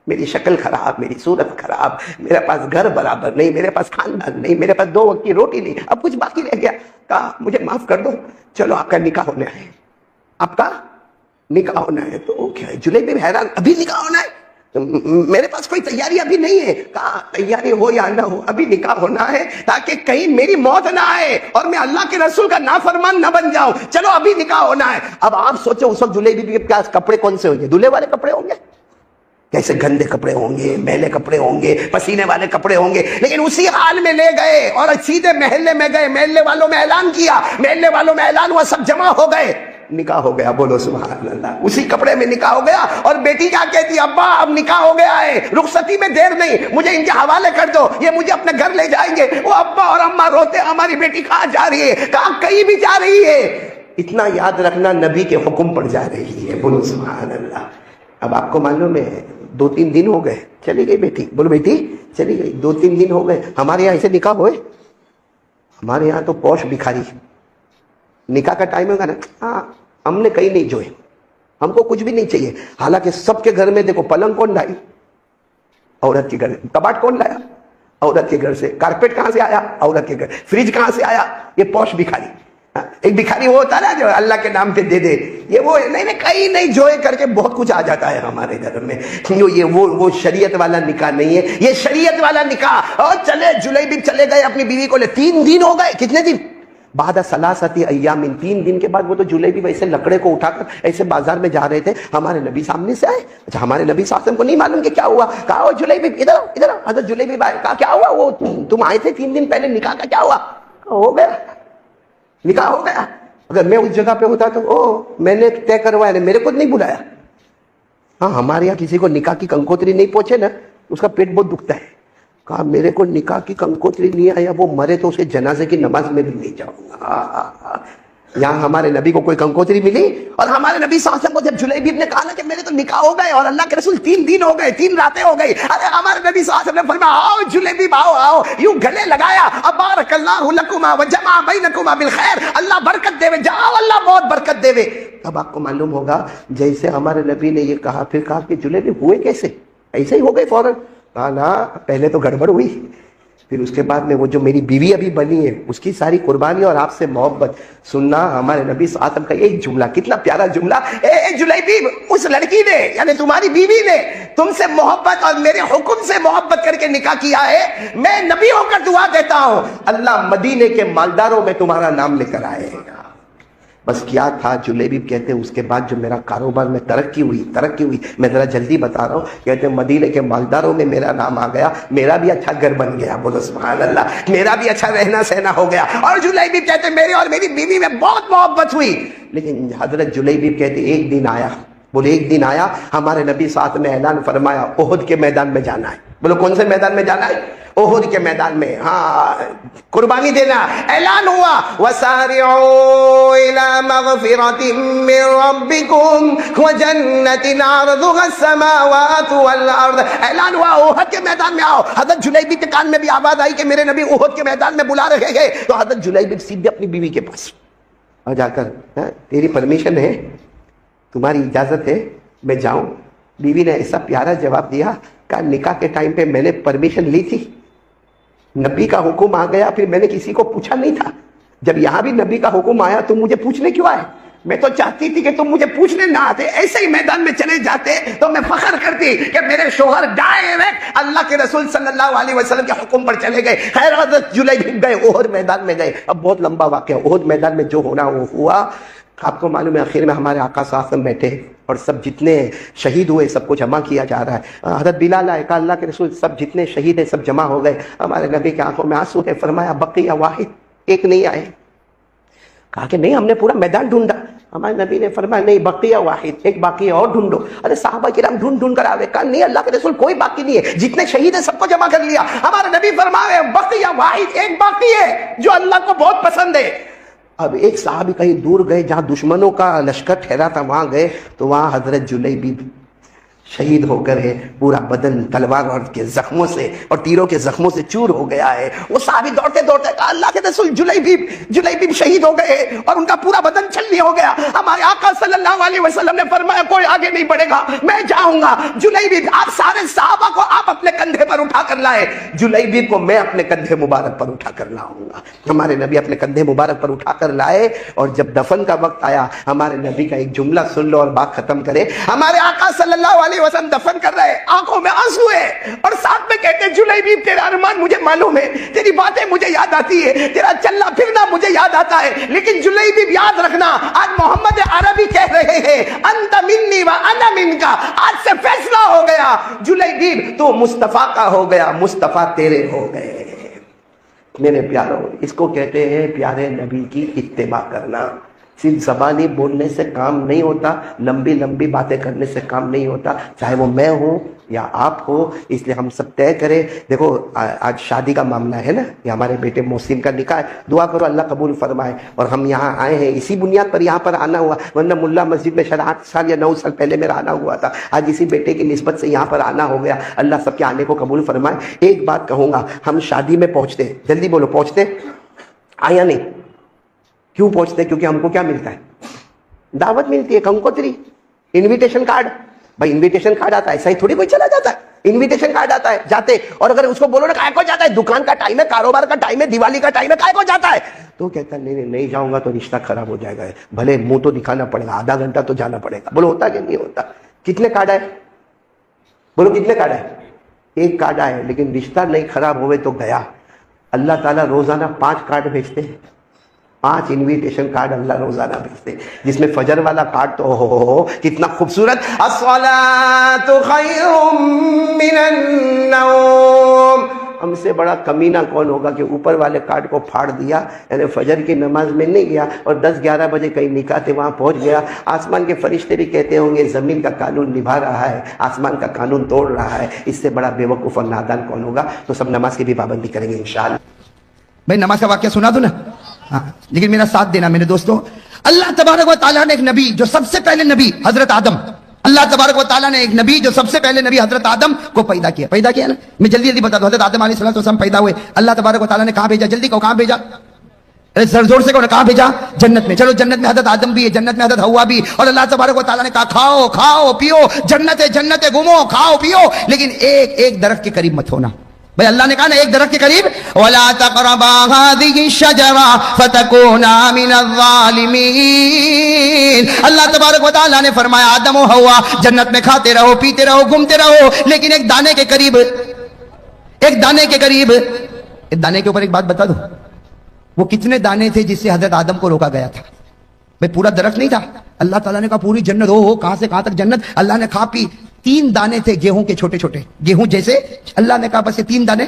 میری شکل خراب، میری صورت خراب، میرے پاس گھر برابر نہیں، میرے پاس خاندان نہیں، میرے پاس 2 وقت کی روٹی نہیں، اب کچھ باقی رہ گیا۔ کہا مجھے معاف کر دو، چلو آپ کا نکاح ہونا ہے، آپ کا نکاح ہونا ہے۔ تو کیا ہے، جلیبی حیران، ابھی نکاح ہونا ہے؟ میرے پاس کوئی تیاری ابھی نہیں ہے۔ کہا تیاری ہو یا نہ ہو ابھی نکاح ہونا ہے، تاکہ کہیں میری موت نہ آئے اور میں اللہ کے رسول کا نافرمان نہ بن جاؤں، چلو ابھی نکاح ہونا ہے۔ اب آپ سوچو اس وقت جلیبی کے پاس کپڑے کون سے ہوں گے؟ دلہے والے کپڑے ہوں گے، کیسے گندے کپڑے ہوں گے، میلے کپڑے ہوں گے، پسینے والے کپڑے ہوں گے، لیکن اسی حال میں لے گئے اور سیدھے محلے میں گئے، محلے والوں میں اعلان کیا، محلے والوں میں اعلان ہوا، سب جمع ہو گئے، نکاح ہو گیا۔ بولو سبحان اللہ، اسی کپڑے میں نکاح ہو گیا۔ اور بیٹی کیا کہتی، ابا اب نکاح ہو گیا ہے، رخصتی میں دیر نہیں، مجھے ان کے حوالے کر دو، یہ مجھے اپنے گھر لے جائیں گے۔ وہ ابا اور اماں روتے، ہماری بیٹی کہاں جا رہی ہے؟ کہاں کہیں بھی جا رہی ہے، اتنا یاد رکھنا نبی کے حکم پر جا رہی ہے۔ بولو سبحان اللہ۔ اب آپ کو معلوم ہے 2-3 دن ہو گئے، چلی گئی بیٹی، بولو بیٹی چلی گئی، 2-3 دن ہو گئے۔ ہمارے یہاں ایسے نکاح ہوئے؟ ہمارے یہاں تو پوش بکھاری، نکاح کا ٹائم ہوگا نا، ہاں ہم نے کہیں نہیں جوئے، ہم کو کچھ بھی نہیں چاہیے۔ حالانکہ سب کے گھر میں دیکھو، پلنگ کون لائی؟ عورت کے گھر۔ کباٹ کون لایا؟ عورت کے گھر سے۔ کارپیٹ کہاں سے آیا؟ عورت کے گھر۔ فریج کہاں سے آیا؟ یہ پوش بکھاری۔ ایک بکھاری وہ ہوتا ہے نا جو اللہ کے نام پہ دے دے، یہ وہ نہیں کہیں نہیں جوئے کر کے بہت کچھ آ جاتا ہے ہمارے گھر میں۔ یہ وہ شریعت والا نکاح نہیں ہے، یہ شریعت والا نکاح۔ اور چلے جلیبی چلے گئے اپنی بیوی کو لے، 3 دن ہو گئے، کتنے دن؟ بعد ثلاثۃ ایام، 3 دن کے بعد وہ تو جلیبی ویسے لکڑے کو اٹھا کر ایسے بازار میں جا رہے تھے، ہمارے نبی سامنے سے آئے۔ اچھا ہمارے نبی صلی اللہ علیہ وسلم کو نہیں معلوم کہ کیا ہوا؟ کہا وہ جلیبی ادھر حضرت جلیبی بھائی، کہا کیا ہوا؟ وہ تم آئے تھے 3 دن پہلے، نکاح کا کیا ہوا؟ ہو گیا، نکاح ہو گیا۔ اگر میں اس جگہ پہ ہوتا تو میں نے طے کروایا، میرے کو نہیں بلایا۔ ہاں ہمارے یہاں کسی کو نکاح کی کنکوتری نہیں پہنچے نا، اس کا پیٹ بہت دکھتا ہے۔ کہا میرے کو نکاح کی کنکوتری نہیں آیا، وہ مرے تو اس کے جنازے کی نماز میں بھی نہیں جاؤں گا۔ یہاں ہمارے نبی کو کوئی کنکوتری ملی، اور ہمارے نبی صلی اللہ علیہ وسلم کو جب جلیبی نے کہا نا کہ میرے تو نکاح ہو گئے اور اللہ کے رسول 3 دن ہو گئے، 3 راتیں ہو گئی، ارے ہمارے نبی صلی اللہ علیہ وسلم نے فرمایا آؤ جلیبی آؤ، یوں گلے لگایا، ابارک اللہ لکما وجمع بینکما بالخیر، اللہ برکت دے، جاؤ اللہ بہت برکت دے۔ اب آپ کو معلوم ہوگا جیسے ہمارے نبی نے یہ کہا، پھر کہا کہ جلیبی ہوئے کیسے؟ ऐसे ही हो गए फौरन। कहा ना पहले तो गड़बड़ हुई, फिर उसके बाद में वो जो मेरी बीवी अभी बनी है उसकी सारी कुर्बानी और आपसे मोहब्बत। सुनना हमारे नबी आदम का एक जुमला, कितना प्यारा जुमला, ए जुलैबी, उस लड़की ने यानी तुम्हारी बीवी ने तुमसे मोहब्बत और मेरे हुक्म से मोहब्बत करके निकाह किया है। मैं नबी होकर दुआ देता हूं अल्लाह मदीने के मालदारों में तुम्हारा नाम लेकर आएगा। बस क्या था, जुलैबीब कहते हैं उसके बाद जो मेरा कारोबार में तरक्की हुई, मैं जरा जल्दी बता रहा हूँ, कहते हैं मदीने के मालदारों में मेरा नाम आ गया, मेरा भी अच्छा घर बन गया, बोलो सुभान अल्लाह, मेरा भी अच्छा रहना सहना हो गया। और जुलैबीब कहते हैं मेरे और मेरी बीवी में बहुत मोहब्बत हुई। लेकिन हजरत जुलैबीब कहते एक दिन आया, बोले एक दिन आया, हमारे नबी साथ ने ऐलान फरमाया ओहद के मैदान में जाना है। बोलो कौन से मैदान में जाना है? ओहद के मैदान में, हाँ कुर्बानी देना। ऐलान हुआ वसारिऊ इला मगफिरतिम मिन रब्बिकुम व जन्नतिन अर्दुहा अस्समावातु वल अर्द। ऐलान हुआ ओहद के मैदान में आओ। हजरत जुलैबीब के कान में भी आवाज आई कि मेरे नबी ओहद के मैदान में बुला रहे हैं। तो हजरत जुलैबीब सीधे अपनी बीवी के पास और जाकर, तेरी परमिशन है, तुम्हारी इजाजत है मैं जाऊं? बीवी ने ऐसा प्यारा जवाब दिया, कहा निकाह के टाइम पे मैंने परमिशन ली थी, नबी का हुक्म आ गया, फिर मैंने किसी को पूछा नहीं था। जब यहां भी नबी का हुक्म आया तुम मुझे पूछने क्यों आए? मैं तो चाहती थी कि तुम मुझे पूछने ना आते, ऐसे ही मैदान में चले जाते तो मैं फख्र करती कि मेरे शोहर डायरेक्ट अल्लाह के रसूल सल्लल्लाहु अलैहि वसल्लम के हुक्म पर चले गए। खैर हज़रत जुलैबीब गए, ओहद मैदान में गए। अब बहुत लंबा वाक़या, ओहद मैदान में जो होना वो हुआ। आपको मालूम है आखिर में हमारे आका साहब बैठे और सब जितने शहीद हुए सबको जमा किया जा रहा है। हज़रत बिलाल आए, कहा अल्लाह के रसूल सब जितने शहीद हैं सब जमा हो गए। हमारे नबी की आंखों में आंसू है, फरमाया बकिया वाहिद, एक नहीं आए। कहा कि नहीं हमने पूरा मैदान ढूंढा। हमारे नबी ने फरमाया नहीं बकिया वाहिद, एक बाकी है और ढूंढो। अरे साहबा किराम ढूंढ कर आवे। कहा नहीं अल्लाह के रसूल कोई बाकी नहीं है, जितने शहीद है सबको जमा कर लिया। हमारे नबी फरमाए बकिया वाहिद, एक बाकी है जो अल्लाह को बहुत पसंद है। अब एक साहबी कहीं दूर गए जहां दुश्मनों का लश्कर ठहरा था, वहां गए तो वहां हजरत जुलैबीब शहीद होकर है, पूरा बदन तलवार और के जख्मों से और तीरों के जख्मों से चूर हो गया है। वो साहबी दौड़ते दौड़ते कहा अल्लाह के रसूल जुलैबीब शहीद हो गए और उनका पूरा बदन छलनी हो गया। हमारे आका सल्लल्लाहु अलैहि वसल्लम ने फरमाया कोई आगे नहीं बढ़ेगा, मैं जाऊंगा। जुलैबीब आप सारे सहाबा को आप अपने कंधे पर उठा कर लाए, जुलैबीब को मैं अपने कंधे मुबारक पर उठा कर लाऊंगा। हमारे नबी अपने कंधे मुबारक पर उठा कर लाए और जब दफन का वक्त आया हमारे नबी का एक जुमला सुन लो और बात खत्म करे। हमारे आका सल्लल्लाहु अलैहि वसल्लम दफन कर रहे, आंखों में आंसू है और साथ में कहते हैं जुलैबीब तेरा अरमान मुझे मालूम है, तेरी बातें मुझे याद आती है, तेरा चलना फिरना मुझे याद आता है, लेकिन जुलैबीब याद रखना आज मोहम्मद अरबी कह रहे हैं अंत मिन्नी व अना मिनका, आज से फैसला हो गया जुलैबीब तो मुस्तफा का हो गया, मुस्तफा तेरे हो गए। मेरे प्यारों, इसको कहते हैं प्यारे नबी की इत्तिबा करना। सिर्फ ज़बानी बोलने से काम नहीं होता, लंबी लंबी बातें करने से काम नहीं होता, चाहे वो मैं हूँ या आप हो। इसलिए हम सब तय करें। देखो आज शादी का मामला है ना, ये हमारे बेटे मोहसिन का निकाह है, दुआ करो अल्लाह कबूल फरमाए। और हम यहाँ आए हैं इसी बुनियाद पर, यहाँ पर आना हुआ, वरना मुल्ला मस्जिद में शायद 8 साल या 9 साल पहले मेरा आना हुआ था। आज इसी बेटे की निस्बत से यहाँ पर आना हो गया। अल्लाह सबके आने को कबूल फरमाए। एक बात कहूँगा, हम शादी में पहुँचते, जल्दी बोलो, पहुँचते आया नहीं? क्यों पहुंचते? क्योंकि हमको क्या मिलता है? दावत मिलती है, कंकोत्री, इनविटेशन कार्ड। भाई इनविटेशन कार्ड आता है, ऐसा ही थोड़ी कोई चला जाता है। इनविटेशन कार्ड आता है, जाते, और अगर उसको बोलो ना काय को जाता है, दुकान का टाइम है, कारोबार का टाइम है, दिवाली का टाइम है, काय को जाता है, तो कहता है नहीं जाऊंगा तो रिश्ता खराब हो जाएगा, भले मुंह तो दिखाना पड़ेगा, आधा घंटा तो जाना पड़ेगा। बोलो होता कि नहीं होता? कितने कार्ड आए? बोलो कितने कार्ड आए? एक कार्ड आए, लेकिन रिश्ता नहीं खराब होवे तो गया। अल्लाह ताला रोजाना 5 कार्ड भेजते हैं, 5 इनविटेशन कार्ड अल्लाह रोजाना भेजते, जिसमें फजर वाला कार्ड तो हो कितना खूबसूरत, अस्सलातु खैरुम मिनन नौम। हमसे बड़ा कमीना कौन होगा कि ऊपर वाले कार्ड को फाड़ दिया, यानी फजर की नमाज में नहीं गया और 10-11 बजे कहीं निकाह थे वहां पहुंच गया। आसमान के फरिश्ते भी कहते होंगे जमीन का कानून निभा रहा है, आसमान का कानून तोड़ रहा है, इससे बड़ा बेवकूफ और नादान कौन होगा। तो सब नमाज की भी पाबंदी करेंगे इंशाअल्लाह। भाई नमाज का वाक्य सुना दो ना, हाँ, लेकिन मेरा साथ देना मेरे दोस्तों। अल्लाह तबारक व तआला ने एक नबी, जो सबसे पहले नबी हजरत आदम, अल्लाह तबारक व तआला ने एक नबी जो सबसे पहले नबी हजरत आदम को पैदा किया ना। मैं जल्दी बता दूं, हजरत आदम अलैहिस्सलाम पैदा हुए, अल्लाह तबारक व तआला ने कहां भेजा? जल्दी कहो कहां भेजा? अरे जोर जोर से कहो ना, कहाँ भेजा? जन्नत में। चलो जन्नत में हजरत आदम भी है, जन्नत में हजरत हवा भी, और अल्लाह तबारक व तआला ने कहा खाओ खाओ पियो, जन्नत है जन्नत है, घूमो खाओ पियो, लेकिन एक एक दरख्त के करीब मत होना। भाई अल्लाह ने कहा ना एक दरख्त के करीब, वला तक़रबा हाज़िहि शजरा फतकूना मिनज़्ज़ालिमीन। अल्लाह तबारक व तआला ने फरमाया आदम और हवा जन्नत में खाते रहो पीते रहो घूमते रहो, लेकिन एक दाने के करीब, एक दाने के करीब, एक दाने के ऊपर एक बात बता दो, वो कितने दाने थे जिससे हजरत आदम को रोका गया था? भाई पूरा दरख्त नहीं था। अल्लाह ताला ने कहा पूरी जन्नत हो, कहां से कहां तक जन्नत। अल्लाह ने खा पी, 3 दाने थे गेहूं के, छोटे छोटे गेहूं जैसे। अल्लाह ने कहा बस ये 3 दाने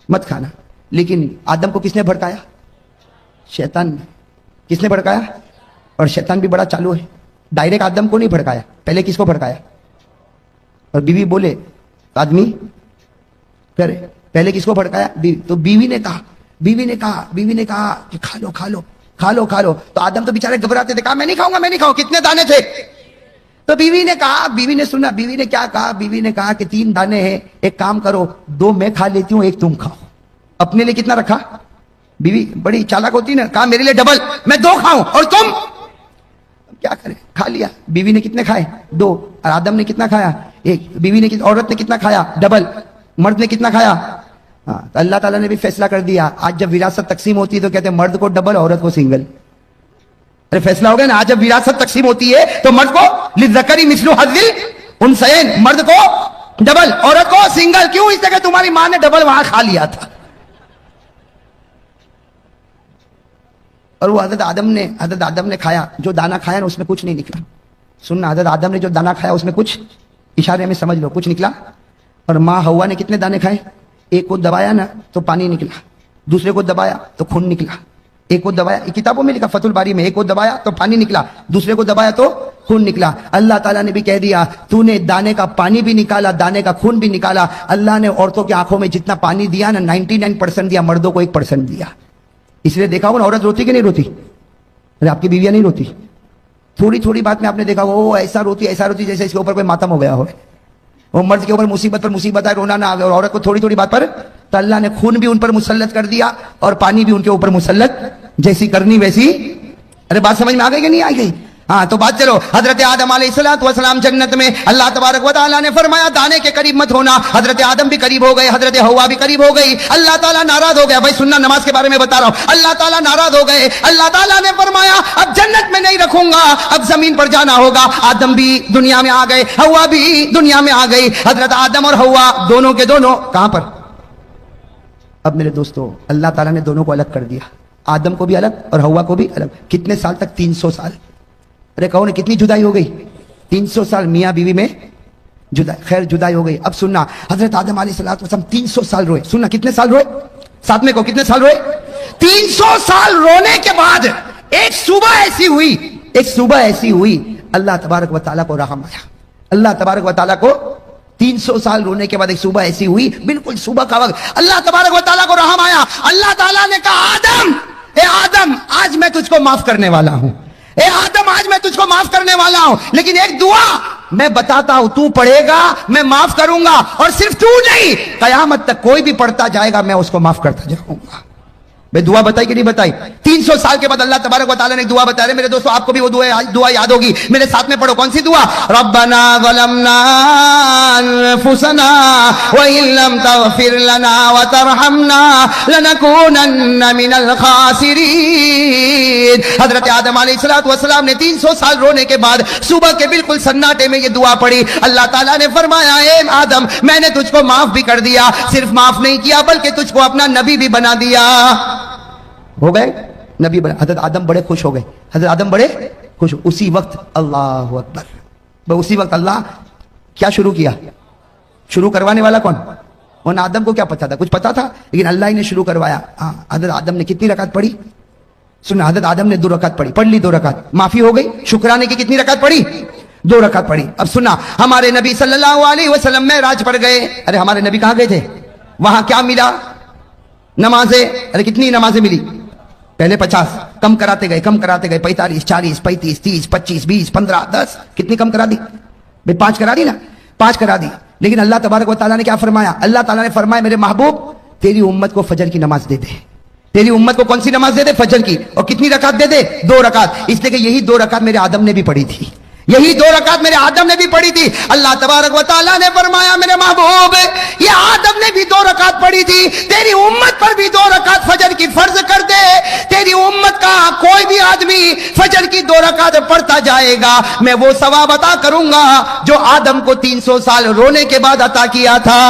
मत खाना। लेकिन आदम को किसने भड़काया? शैतान ने। किसने भड़काया? और शैतान भी बड़ा चालू है, डायरेक्ट आदम को नहीं भड़काया, पहले किसको भड़काया? और बीवी बोले आदमी करे, पहले किसको भड़काया? बीवी। तो बीवी ने कहा कि खा लो खा लो खा लो खा लो। तो आदम तो बेचारे घबराते थे, कहा मैं नहीं खाऊंगा मैं नहीं खाऊंगा। कितने दाने थे? तो बीवी ने कहा, बीवी ने सुना, बीवी ने क्या कहा? बीवी ने कहा कि 3 दाने हैं, एक काम करो 2 मैं खा लेती हूं 1 तुम खाओ। अपने लिए कितना रखा? बीवी बड़ी चालाक होती ना, कहा मेरे लिए डबल, मैं 2 खाऊं और तुम क्या करें? खा लिया। बीवी ने कितने खाए? 2। और आदम ने कितना खाया? 1। बीवी ने, औरत ने कितना खाया? डबल। मर्द ने कितना खाया? हाँ, तो अल्लाह ताला ने भी फैसला कर दिया, आज जब विरासत तकसीम होती है तो कहते हैं मर्द को डबल औरत को सिंगल। अरे फैसला हो गया ना, आज जब विरासत तकसीम होती है तो मर्द को लिज़्ज़करी मिस्लु हज़्ज़िल उन्सयैन, मर्द को डबल औरत को सिंगल। क्यों? इस जगह तुम्हारी मां ने डबल वहां खा लिया था। और वो हजरत आदम ने खाया, जो दाना खाया ना उसमें कुछ नहीं निकला। सुनना, हजरत आदम ने जो दाना खाया उसमें कुछ, इशारे में समझ लो, कुछ निकला। और माँ हवा ने कितने दाने खाए? एक को दबाया ना तो पानी निकला, दूसरे को दबाया तो खून निकला, एक को दबाया, किताबों में लिखा फतुल बारी में, एक को दबाया तो पानी निकला, दूसरे को दबाया तो खून निकला। अल्लाह ताला ने भी कह दिया तूने दाने का पानी भी निकाला, दाने का खून भी निकाला। अल्लाह ने औरतों की आंखों में जितना पानी दिया ना 99% दिया, मर्दों को 1% दिया। इसलिए देखा हो ना, औरत रोती कि नहीं रोती? अरे आपकी बीवियां नहीं रोती? थोड़ी थोड़ी बात में आपने देखा वो ऐसा रोती जैसे इसके ऊपर कोई मातम हो गया हो। वो मर्द के ऊपर मुसीबत पर मुसीबत है, रोना ना आवे, और औरत को थोड़ी थोड़ी बात पर तो अल्लाह ने खून भी उन पर मुसल्लत कर दिया और पानी भी उनके ऊपर मुसल्लत, जैसी करनी वैसी। अरे बात समझ में आ गई कि नहीं आ गई? हाँ, तो बात चलो, हजरत आदम अलैहिस्सलाम जन्नत में, अल्लाह तबारक व तआला ने फरमाया दाने के करीब मत होना। हजरत आदम भी करीब हो गए, हजरत हवा भी करीब हो गई। अल्लाह ताला नाराज हो गया। भाई सुनना, नमाज के बारे में बता रहा हूं। अल्लाह ताला नाराज हो गए। अल्लाह ताला ने फरमाया अब जन्नत में नहीं रखूंगा, अब जमीन पर जाना होगा। आदम भी दुनिया में आ गए, हवा भी दुनिया में आ गई। हजरत आदम और हवा दोनों के दोनों कहां पर? अब मेरे दोस्तों, अल्लाह ताला ने दोनों को अलग कर दिया, आदम को भी अलग और हवा को भी अलग। कितने साल तक? 300 साल। अरे कहो ना कितनी जुदाई हो गई? 300 साल मियां बीवी में जुदाई, खैर जुदाई हो गई। अब सुनना, हजरत आदम अलैहिस्सलाम 300 साल रोए। सुनना कितने साल रोए? साथ में को कितने साल रोए? 300 साल रोने के बाद एक सुबह ऐसी हुई, अल्लाह तबारक व तआला को रहम आया। अल्लाह तबारक व तआला को 300 साल रोने के बाद एक सुबह ऐसी हुई, बिल्कुल सुबह का वक्त, अल्लाह तबारक व तआला को रहम आया। अल्लाह ताला ने कहा आदम, ए आदम आज मैं तुझको माफ करने वाला हूं, ए आदम आज मैं तुझको माफ करने वाला हूं, लेकिन एक दुआ मैं बताता हूं, तू पढ़ेगा मैं माफ करूंगा, और सिर्फ तू नहीं कयामत तक कोई भी पढ़ता जाएगा मैं उसको माफ करता जाऊंगा। मैं दुआ बताई कि नहीं बताई? 300 साल के बाद अल्लाह तबारक व तआला ने दुआ बता रहे। मेरे दोस्तों आपको भी वो दुआ याद होगी, मेरे साथ में पढ़ो। कौन सी दुआ? रब्बना ज़लमना अनफुसना व इल्लम तग़फिर लना व तरहमना लनकूनन्ना मिनल खासिरीन। हजरत आदम अलैहिस्सलाम ने 300 साल रोने के बाद सुबह के बिल्कुल सन्नाटे में ये दुआ पढ़ी। अल्लाह ताला ने फरमाया ए आदम मैंने तुझको माफ भी कर दिया, सिर्फ माफ नहीं किया बल्कि तुझको अपना नबी भी बना दिया। हो गए नबी बने। हजरत आदम बड़े खुश हो गए, हजरत आदम बड़े खुश। उसी वक्त अल्लाह अकबर, उसी वक्त अल्लाह क्या शुरू किया? शुरू करवाने वाला कौन? उन आदम को क्या पता था? कुछ पता था, लेकिन अल्लाह ही ने शुरू करवाया। हजरत आदम ने कितनी रकात पढ़ी? सुना, हजरत आदम ने 2 रकात पढ़ी, पढ़ ली 2 रकात, माफी हो गई। शुक्राने की कितनी रकात पढ़ी? 2 रकात पढ़ी। अब सुना, हमारे नबी सल्लल्लाहु अलैहि वसल्लम मेराज पर गए। अरे हमारे नबी कहां गए थे? वहां क्या मिला? नमाजें। अरे कितनी नमाजें मिली? पहले 50, कम कराते गए 45, 40, 35, 30, 25, 20, 15, 10, कितनी कम करा दी? भाई 5 करा दी ना, 5 करा दी। लेकिन अल्लाह तबारक व तआला ने क्या फरमाया? अल्लाह ताला ने फरमाया मेरे महबूब तेरी उम्मत को फजर की नमाज दे दे, तेरी उम्मत को कौन सी नमाज दे दे? फजर की। और कितनी रकात दे दे? 2 रकात। इसलिए कि यही 2 रकात मेरे आदम ने भी पढ़ी थी, यही 2 रकात मेरे आदम ने भी पढ़ी थी। अल्लाह तबारक व तआला ने फरमाया मेरे महबूब ये आदम ने भी 2 रकात पढ़ी थी, तेरी उम्मत पर भी 2 रकात फजर की फर्ज कर दे। तेरी उम्मत का कोई भी आदमी फजर की 2 रकात पढ़ता जाएगा, मैं वो सवाब अता करूंगा जो आदम को 300 साल रोने के बाद अता किया था।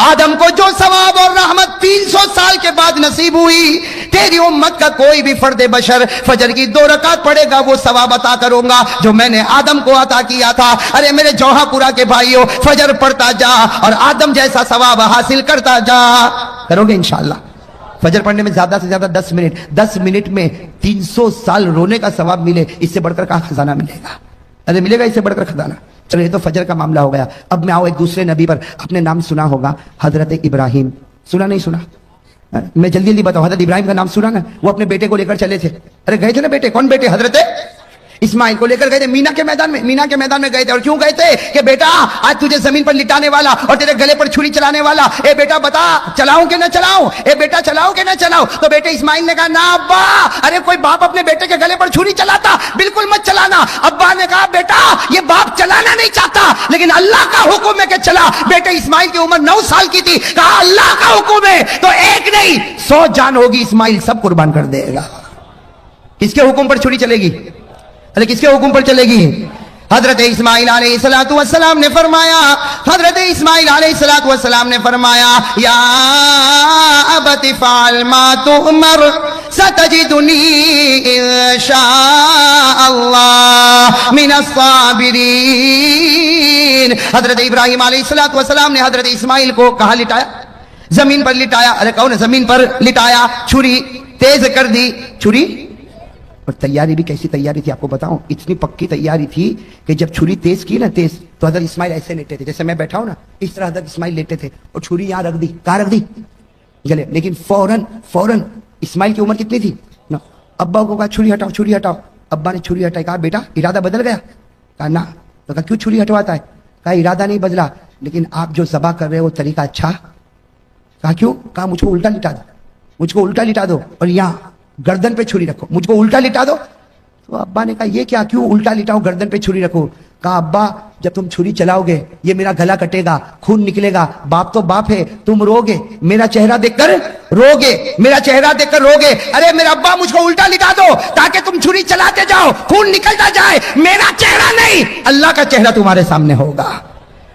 आदम को जो सवाब और रहमत 300 साल के बाद नसीब हुई, तेरी उम्मत का कोई भी फर्द बशर फजर की 2 रकात पढ़ेगा, वो सवाब अता करूंगा जो मैंने आदम को अता किया था। अरे मेरे जौहापुरा के भाइयों, फजर पढ़ता जा और आदम जैसा सवाब हासिल करता जा। करोगे इंशाअल्लाह? फजर पढ़ने में ज्यादा से ज्यादा 10 मिनट में 300 साल रोने का सवाब मिले, इससे बढ़कर कहां खजाना मिलेगा? अरे मिलेगा इससे बढ़कर खजाना? चलो ये तो फजर का मामला हो गया। अब मैं आओ एक दूसरे नबी पर। अपने नाम सुना होगा, हजरत इब्राहिम। सुना नहीं सुना? मैं जल्दी जल्दी बताऊं, हजरत इब्राहिम का नाम सुना ना? वो अपने बेटे को लेकर चले थे। अरे गए थे ना बेटे, कौन बेटे? हजरत इस्माइल को लेकर गए थे मीना के मैदान में गए थे। और क्यों गए थे? कि बेटा आज तुझे जमीन पर लिटाने वाला और तेरे गले पर छुरी चलाने वाला, ए बेटा बता चलाऊं कि ना चलाऊं? ए बेटा चलाऊं कि ना चलाऊं? तो बेटे इस्माइल ने कहा ना अब्बा। अरे कोई बाप अपने बेटे के गले पर छुरी चलाता? बिल्कुल मत चलाना। अब्बा ने कहा बेटा ये बाप चलाना नहीं चाहता, लेकिन अल्लाह का हुक्म है कि चला। बेटे इस्माइल की उम्र 9 साल की थी। कहा अल्लाह का हुक्म है तो एक नहीं 100 जान होगी, इस्माइल सब कुर्बान कर देगा। किसके हुक्म पर छुरी चलेगी? अरे किसके हुक्म पर चलेगी? हजरत इस्माइल अलैहिस्सलातु वस्सलाम ने फरमाया, हजरत इस्माइल अलैहिस्सलातु वस्सलाम ने फरमाया या अबति फ़अल मा तुअमर सतजिदुनी इंशाअल्लाह मिनस साबिरीन। हजरत इब्राहिम अलैहिस्सलातु वस्सलाम ने हजरत इस्माइल को कहां लिटाया? जमीन पर लिटाया। अरे कहो ना, जमीन पर लिटाया, छुरी तेज कर दी। छुरी और तैयारी भी कैसी तैयारी थी आपको बताऊं? इतनी पक्की तैयारी थी कि जब छुरी तेज की ना, तेज, तो हजरत इस्माइल ऐसे लेटे थे जैसे मैं बैठा हूं ना, इस तरह हजरत इस्माइल लेटे थे और छुरी यहां रख दी। कहां रख दी? गले। लेकिन फौरन इस्माइल की उम्र कितनी थी? ना। अब्बा को कहा छुरी हटाओ, छुरी हटाओ। अब्बा ने छुरी हटाई। कहा बेटा इरादा बदल गया? कहा ना। तो कहा क्यों छुरी हटवाता है? कहा इरादा नहीं बदला, लेकिन आप जो ज़बा कर रहे हो तरीका अच्छा। कहा क्यों? कहा मुझको उल्टा लिटा दो, मुझको उल्टा लिटा दो और यहाँ गर्दन पे छुरी रखो, मुझको उल्टा लिटा दो। तो अब्बा ने कहा ये क्या, क्यों उल्टा लिटाओ, गर्दन पे छुरी रखो? कहा अब्बा जब तुम छुरी चलाओगे ये मेरा गला कटेगा, खून निकलेगा, बाप तो बाप है, तुम रोगे, मेरा चेहरा देखकर रोगे, मेरा चेहरा देखकर रोगे। अरे मेरा अब्बा मुझको उल्टा लिटा दो ताकि तुम छुरी चलाते जाओ, खून निकलता जाए, मेरा चेहरा नहीं अल्लाह का चेहरा तुम्हारे सामने होगा।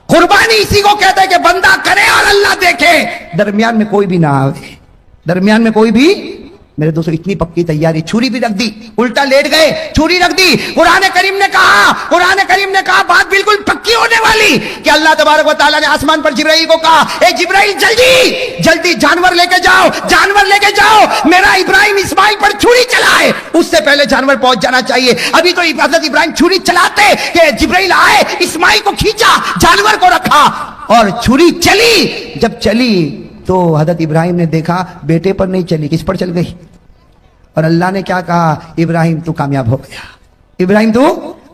कुर्बानी इसी को कहते हैं कि बंदा करे और अल्लाह देखे, दरमियान में कोई भी ना आवे, दरमियान में कोई भी। मेरे दोस्तों इतनी पक्की तैयारी, छुरी भी रख दी, उल्टा लेट गए, छुरी रख दी। कुरान करीम ने कहा बात बिल्कुल पक्की होने वाली कि अल्लाह तबारक व तआला ने आसमान पर जिब्राइल को कहा, ए जिब्राइल जल्दी जानवर लेके जाओ, मेरा इब्राहिम इस्माइल पर छुरी चलाए। उससे पहले जानवर पहुंच जाना चाहिए। अभी तो हजरत इब्राहिम छुरी चलाते कि जिब्राइल आए, इस्माइल को खींचा, जानवर को रखा और छुरी चली। जब चली तो हजरत इब्राहिम ने देखा बेटे पर नहीं चली, किस पर चल गई? और अल्लाह ने क्या कहा? इब्राहिम तू कामयाब हो गया, इब्राहिम तू।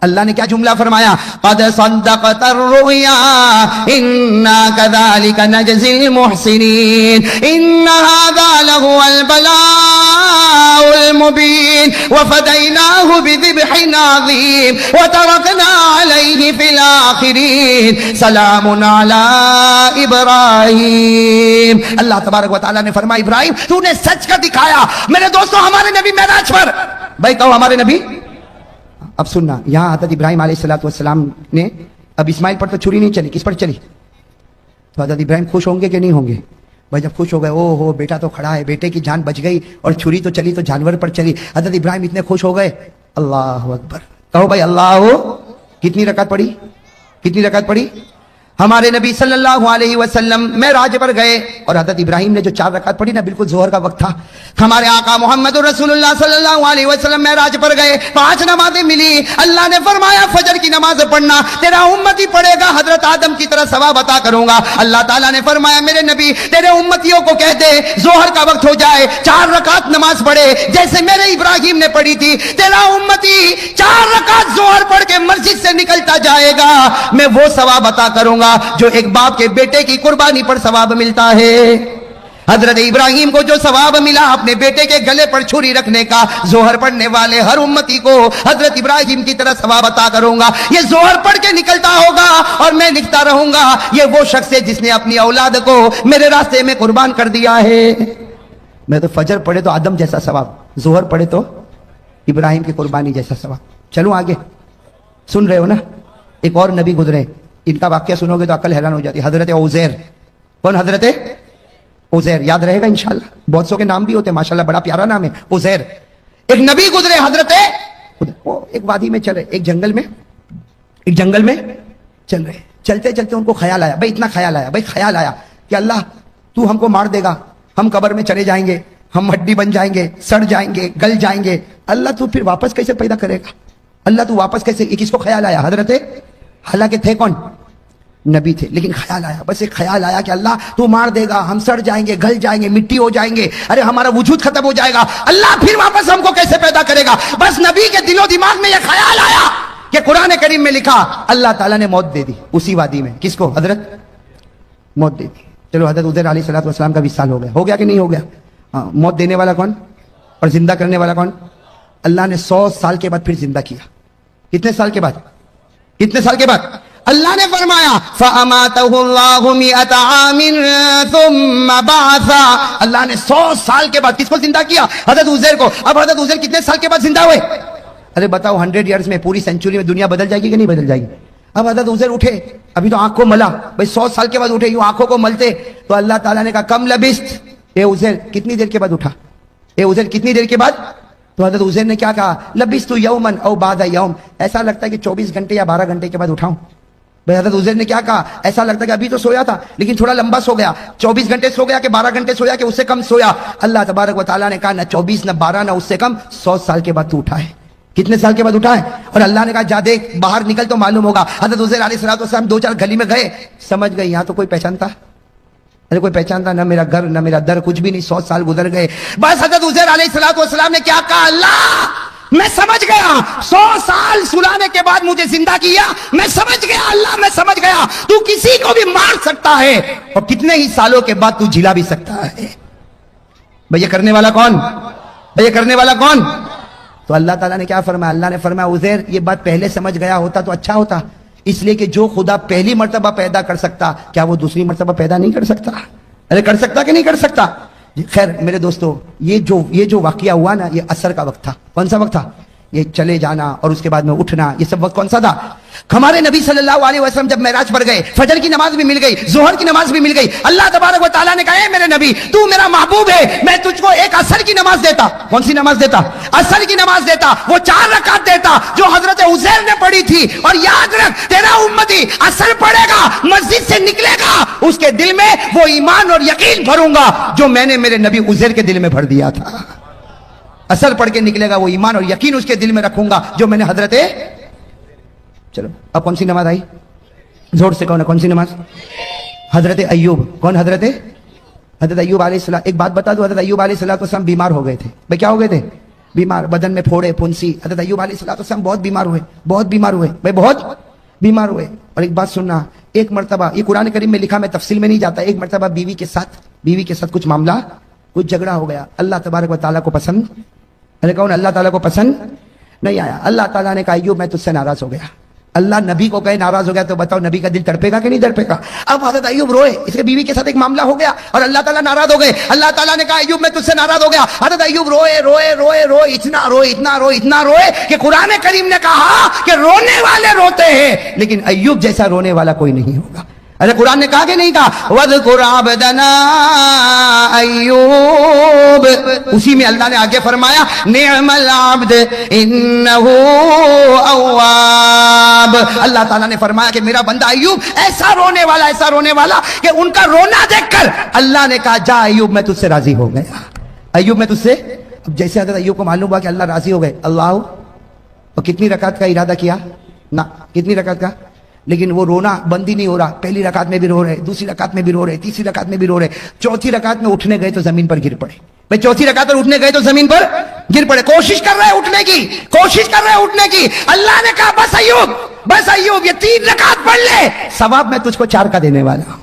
अल्लाह ने क्या जुमला फरमाया? क़द सद्दक़त अर्रुया इन्ना कज़ालिका नजज़िल मुहसिनीन इन्ना हाज़ा लहुवल बलाउल मुबीन व फ़दैनाहु बिज़िब्हिन अज़ीम व तरकना अलैहि फ़िल आख़िरीन सलामुन अला इब्राहिम। अल्लाह तबारक व तआला ने फरमाया इब्राहिम तूने सच कर दिखाया। मेरे दोस्तों हमारे नबी मेराज पर, भाई कहो हमारे नबी। अब सुनना, यहां हजरत इब्राहिम अलैहिस्सलातु वस्सलाम ने, अब इस्माइल पर तो छुरी नहीं चली, किस पर चली? तो हजरत इब्राहिम खुश होंगे कि नहीं होंगे? भाई जब खुश हो गए, ओ हो बेटा तो खड़ा है, बेटे की जान बच गई और छुरी तो चली तो जानवर पर चली। हजरत इब्राहिम इतने खुश हो गए, अल्लाह अकबर। कहो भाई अल्लाह। कितनी रकात पढ़ी? हमारे नबी सल्लल्लाहु अलैहि वसल्लम मेराज पर गए और हजरत इब्राहिम ने जो 4 रकात पढ़ी ना, बिल्कुल जोहर का वक्त था। हमारे आका मोहम्मद रसूलुल्लाह सल्लल्लाहु अलैहि वसल्लम मेराज पर गए, 5 नमाजें मिली। अल्लाह ने फरमाया फजर की नमाज पढ़ना, तेरा उम्मती पढ़ेगा, हजरत आदम की तरह सवाब अता करूंगा। अल्लाह ताला ने फरमाया मेरे नबी तेरे उम्मतियों को कह दे जोहर का वक्त हो जाए 4 रकात नमाज पढ़े जैसे मेरे इब्राहिम ने पढ़ी थी। तेरा उम्मती 4 रकात जोहर पढ़ के मस्जिद से निकलता जाएगा, मैं वो सवाब अता करूंगा जो एक बाप के बेटे की कुर्बानी पर सवाब मिलता है। حضرت ابراہیم کو جو ثواب ملا اپنے بیٹے کے گلے پر چھری رکھنے کا، ظہر پڑھنے والے ہر امتی کو حضرت ابراہیم کی طرح ثواب عطا کروں گا. یہ ظہر پڑھ کے نکلتا ہوگا اور میں لکھتا رہوں گا یہ وہ شخص ہے جس نے اپنی اولاد کو میرے راستے میں قربان کر دیا ہے. میں تو فجر پڑھے تو آدم جیسا ثواب، ظہر پڑھے تو ابراہیم کی قربانی جیسا ثواب. چلو آگے، سن رہے ہو نا؟ ایک اور نبی گزرے، ان کا واقعہ سنو گے تو عقل حیران ہو جاتی. حضرت عزیر. کون؟ حضرت عزیر. یاد رہے گا انشاءاللہ. بہت سو کے نام بھی ہوتے ہیں ماشاءاللہ، بڑا پیارا نام ہے عزیر. ایک نبی گزرے حضرت، وہ ایک وادی میں چل رہے، ایک جنگل میں چل رہے. چلتے چلتے ان کو خیال آیا، بھائی اتنا خیال آیا کہ اللہ تو ہم کو مار دے گا، ہم قبر میں چلے جائیں گے، ہم ہڈی بن جائیں گے، سڑ جائیں گے، گل جائیں گے. اللہ تو پھر واپس کیسے پیدا کرے گا؟ اللہ تو واپس کیسے؟ کس کو خیال آیا؟ حضرت، حالانکہ تھے کون؟ نبی تھے، لیکن خیال آیا، بس ایک خیال آیا کہ اللہ تو مار دے گا، ہم سڑ جائیں گے، گل جائیں گے، مٹی ہو جائیں گے، ارے ہمارا وجود ختم ہو جائے گا، اللہ پھر واپس ہم کو کیسے پیدا کرے گا؟ بس نبی کے دل و دماغ میں یہ خیال آیا کہ قرآن کریم میں لکھا اللہ تعالیٰ نے موت دے دی اسی وادی میں. کس کو؟ حضرت، موت دے دی. چلو حضرت عزیر علیہ السلام کا 20 سال ہو گیا کہ نہیں ہو گیا؟ موت دینے والا کون اور زندہ کرنے والا کون؟ اللہ نے 100 سال کے بعد پھر زندہ کیا. کتنے سال کے بعد؟ اللہ نے فرمایا فَأَمَاتَهُ اللَّهُ مِئَةَ عَامٍ ثُمَّ بَعَثَ. اللہ نے 100 سال کے بعد کس کو زندہ کیا؟ حضرت عزیر کو. اب حضرت عزیر کتنے سال کے بعد زندہ ہوئے؟ ارے بتاؤ 100 ایئرز میں، پوری سینچری میں دنیا بدل جائے گی کہ نہیں بدل جائے گی؟ اب حضرت عزیر اٹھے، ابھی تو آنکھ کو ملا، بھائی 100 سال کے بعد اٹھے، یوں آنکھوں کو ملتے تو اللہ تعالیٰ نے کہا کم لبست، اے عزیر کتنی دیر کے بعد اٹھا؟ کتنی دیر کے بعد؟ تو حضرت عزیر نے کیا کہا؟ لبست یومن او بعد یوم. ایسا لگتا ہے کہ 24 گھنٹے یا 12 گھنٹے کے بعد اٹھاؤں. بھائی حضرت عزیر نے کیا کہا؟ ایسا لگتا ہے کہ ابھی تو سویا تھا لیکن تھوڑا لمبا سو گیا، 24 گھنٹے سو گیا کہ 12 گھنٹے سویا کہ اس سے کم سویا. اللہ تبارک و تعالیٰ نے کہا نہ 24 نہ 12 نہ اس سے کم، 100 سال کے بعد تو اٹھا ہے. کتنے سال کے بعد اٹھا ہے؟ اور اللہ نے کہا جا دیکھ، باہر نکل تو معلوم ہوگا. حضرت عزیر علیہ السلام 2-4 گلی میں گئے، سمجھ گئے یہاں تو کوئی پہچانتا، ارے کوئی پہچانتا نہ، میرا گھر نہ میرا در، کچھ بھی نہیں. 100 سال گزر گئے. بس حضرت عزیر علیہ السلام نے کیا کہا؟ اللہ میں سمجھ گیا، 100 سال سلانے کے بعد مجھے زندہ کیا، میں سمجھ گیا اللہ، میں سمجھ گیا تو کسی کو بھی مار سکتا ہے اور کتنے ہی سالوں کے بعد تو جلا بھی سکتا ہے. بھئی یہ کرنے والا کون؟ تو اللہ تعالیٰ نے کیا فرمایا؟ اللہ نے فرمایا عزیر یہ بات پہلے سمجھ گیا ہوتا تو اچھا ہوتا، اس لیے کہ جو خدا پہلی مرتبہ پیدا کر سکتا کیا وہ دوسری مرتبہ پیدا نہیں کر سکتا؟ ارے کر سکتا کہ نہیں کر سکتا؟ خیر میرے دوستو، یہ جو واقعہ ہوا نا، یہ عصر کا وقت تھا. کون سا وقت تھا؟ یہ چلے جانا اور اس کے بعد میں اٹھنا، یہ سب وقت کون سا تھا؟ ہمارے نبی صلی اللہ علیہ وسلم جب معراج پر گئے، فجر کی نماز بھی مل گئی، ظہر کی نماز بھی مل گئی. اللہ تبارک و تعالیٰ نے کہا اے میرے نبی تو میرا محبوب ہے، میں تجھ کو ایک عصر کی نماز دیتا. کون سی نماز دیتا؟ عصر کی نماز دیتا. وہ 4 رکعت دیتا جو حضرت عزیر نے پڑھی تھی. اور یاد رکھ تیرا امتی عصر پڑھے گا، مسجد سے نکلے گا، اس کے دل میں وہ ایمان اور یقین بھروں گا جو میں نے میرے نبی عزیر کے دل میں بھر دیا تھا. عصر پڑھ کے نکلے گا، وہ ایمان اور یقین اس کے دل میں رکھوں گا جو میں نے حضرت. چلو اب کون سی نماز آئی؟ زور سے کون سی نماز؟ حضرت ایوب. کون؟ حضرت ایوب علیہ السلام. ایک بات بتا دو، حضرت ایوب علیہ السلام بیمار ہو گئے تھے. بھائی کیا ہو گئے تھے؟ بیمار، بدن میں پھوڑے پھنسی. حضرت ایوب علیہ السلام بہت بیمار ہوئے. اور ایک بات سننا، ایک مرتبہ یہ قرآن کریم میں لکھا، میں تفصیل میں نہیں جاتا، ایک مرتبہ بیوی کے ساتھ کچھ معاملہ، کچھ جھگڑا ہو گیا. اللہ تبارک و تعالیٰ کو پسند، اللہ تعالیٰ کو پسند نہیں آیا. اللہ تعالیٰ نے کہا ایوب میں تجھ سے ناراض ہو گیا. اللہ نبی کو کہے ناراض ہو گیا تو بتاؤ نبی کا دل تڑپے گا کہ نہیں تڑپے گا؟ اب حضرت ایوب روئے، اس کے بیوی کے ساتھ ایک معاملہ ہو گیا اور اللہ تعالیٰ ناراض ہو گئے. اللہ تعالیٰ نے کہا ایوب میں تجھ سے ناراض ہو گیا. حضرت ایوب روئے، اتنا روئے کہ قرآن کریم نے کہا کہ رونے والے روتے ہیں لیکن ایوب جیسا رونے والا کوئی نہیں ہوگا. ارے قرآن نے کہا کہ نہیں کہا وَاذْكُرْ عَبْدَنَا ایوب؟ اسی میں اللہ نے آگے فرمایا نعم العبد انہو اواب. اللہ تعالیٰ نے فرمایا کہ میرا بندہ ایوب ایسا رونے والا کہ ان کا رونا دیکھ کر اللہ نے کہا جا ایوب میں تجھ سے راضی ہو گیا. ایوب میں تجھ سے. اب جیسے حضرت ایوب کو معلوم ہوا کہ اللہ راضی ہو گئے، اللہ اور کتنی رکعت کا ارادہ کیا نا، کتنی رکعت کا، لیکن وہ رونا بند ہی نہیں ہو رہا. پہلی رکعت میں بھی رو رہے، دوسری رکعت میں بھی رو رہے، تیسری رکعت میں بھی رو رہے، چوتھی رکعت میں اٹھنے گئے تو زمین پر گر پڑے. بھائی چوتھی رکعت پر اٹھنے گئے تو زمین پر گر پڑے. کوشش کر رہے اٹھنے کی. اللہ نے کہا بس ایوب یہ 3 رکعت پڑھ لے، ثواب میں تجھ کو 4 کا دینے والا ہوں.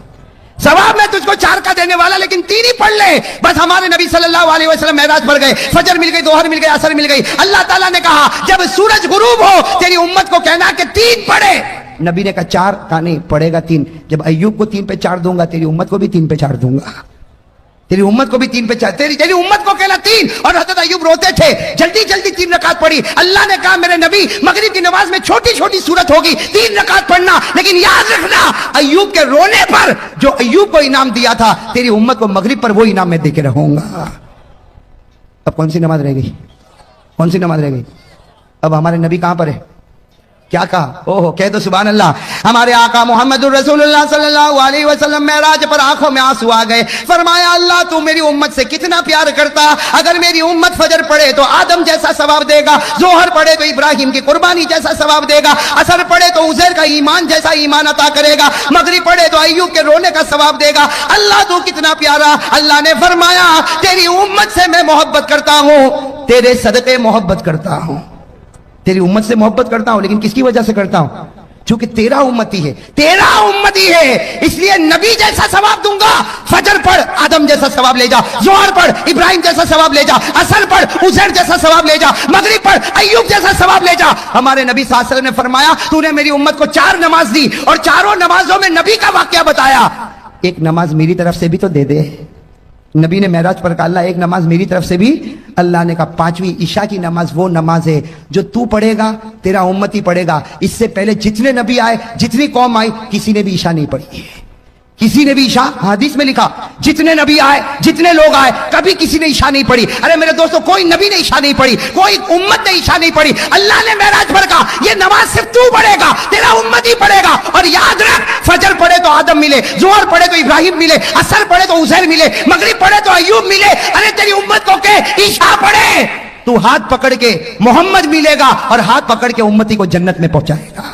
सवाब मैं तुझको 4 का देने वाला, लेकिन 3 ही पढ़ ले। बस हमारे नबी सल्लल्लाहु अलैहि वसल्लम मेराज पर गए, फजर मिल गई, दोहर मिल गई, असर मिल गई। अल्लाह ताला ने कहा जब सूरज गुरूब हो तेरी उम्मत को कहना कि 3 पढ़े। नबी ने कहा 4 का नहीं, पढ़ेगा 3। जब अय्यूब को 3 पे 4 दूंगा, तेरी उम्मत को भी 3 पे 4 दूंगा, तेरी उम्मत को भी 3 पे 4, तेरी उम्मत को कहना 3। और हजरत अय्यूब रोते थे, जल्दी जल्दी 3 रकात पढ़ी। अल्लाह ने कहा मेरे नबी मगरिब की नमाज में छोटी छोटी सूरत होगी, 3 रकात पढ़ना, लेकिन याद रखना अय्यूब के रोने पर जो अय्यूब को इनाम दिया था, तेरी उम्मत को मगरिब पर वो इनाम मैं दे के रहूंगा। अब कौन सी नमाज रह गई? कौन सी नमाज रह गई? अब हमारे नबी कहां पर है? क्या कहा? ओहो, कह दो सुभान अल्लाह। हमारे आका मोहम्मदुर रसूलुल्लाह सल्लल्लाहु अलैहि वसल्लम मेराज पर आंखों में आंसू आ गए। फरमाया अल्लाह तू मेरी उम्मत से कितना प्यार करता, अगर मेरी उम्मत फजर पढ़े तो आदम जैसा सवाब देगा, जोहर पढ़े तो इब्राहिम की कुर्बानी जैसा सवाब देगा, असर पढ़े तो उज़ैर का ईमान जैसा ईमान अता करेगा, मगरिब पढ़े तो अय्यूब के रोने का सवाब देगा। अल्लाह तू कितना प्यारा। अल्लाह ने फरमाया तेरी उम्मत से मैं मोहब्बत करता हूं, तेरे सदके मोहब्बत करता हूं, तेरी उम्मत से मोहब्बत करता हूं, लेकिन किसकी वजह से करता हूं? क्योंकि तेरा उम्मती है, तेरा उम्मती है, इसलिए नबी जैसा सवाब दूंगा। फजर पढ़ आदम जैसा सवाब ले जा, जोहर पढ़ इब्राहिम जैसा सवाब ले जा, असर पढ़ उज़ैर जैसा सवाब ले जा, मगरिब पढ़ अय्यूब जैसा सवाब ले जा। हमारे नबी सल्लल्लाहु अलैहि वसल्लम ने फरमाया तूने मेरी उम्मत को 4 नमाज दी और चारों नमाजों में नबी का वाकया बताया। एक नमाज मेरी तरफ से भी तो दे दे। नबी ने मेराज पर कहा अल्लाह एक नमाज मेरी तरफ से भी। अल्लाह ने कहा 5वीं ईशा की नमाज वो नमाज है जो तू पढ़ेगा, तेरा उम्मती पढ़ेगा। इससे पहले जितने नबी आए, जितनी कौम आई, किसी ने भी ईशा नहीं पढ़ी, किसी ने भी ईशा, हदीस में लिखा जितने नबी आए, जितने लोग आए, कभी किसी ने ईशा नहीं पढ़ी। अरे मेरे दोस्तों कोई नबी ने ईशा नहीं पढ़ी, कोई उम्मत ने ईशा नहीं पढ़ी। अल्लाह ने मेराज पर कहा ये नमाज सिर्फ तू पढ़ेगा, तेरा उम्मती पढ़ेगा। और याद रख फजर पढ़े तो आदम मिले, जोहर पढ़े तो इब्राहिम मिले, असर पढ़े तो उज़ैर मिले, मगरिब पढ़े तो अय्यूब मिले। अरे तेरी उम्मत को के ईशा पढ़े, तू हाथ पकड़ के मोहम्मद मिलेगा और हाथ पकड़ के उम्मती को जन्नत में पहुंचाएगा।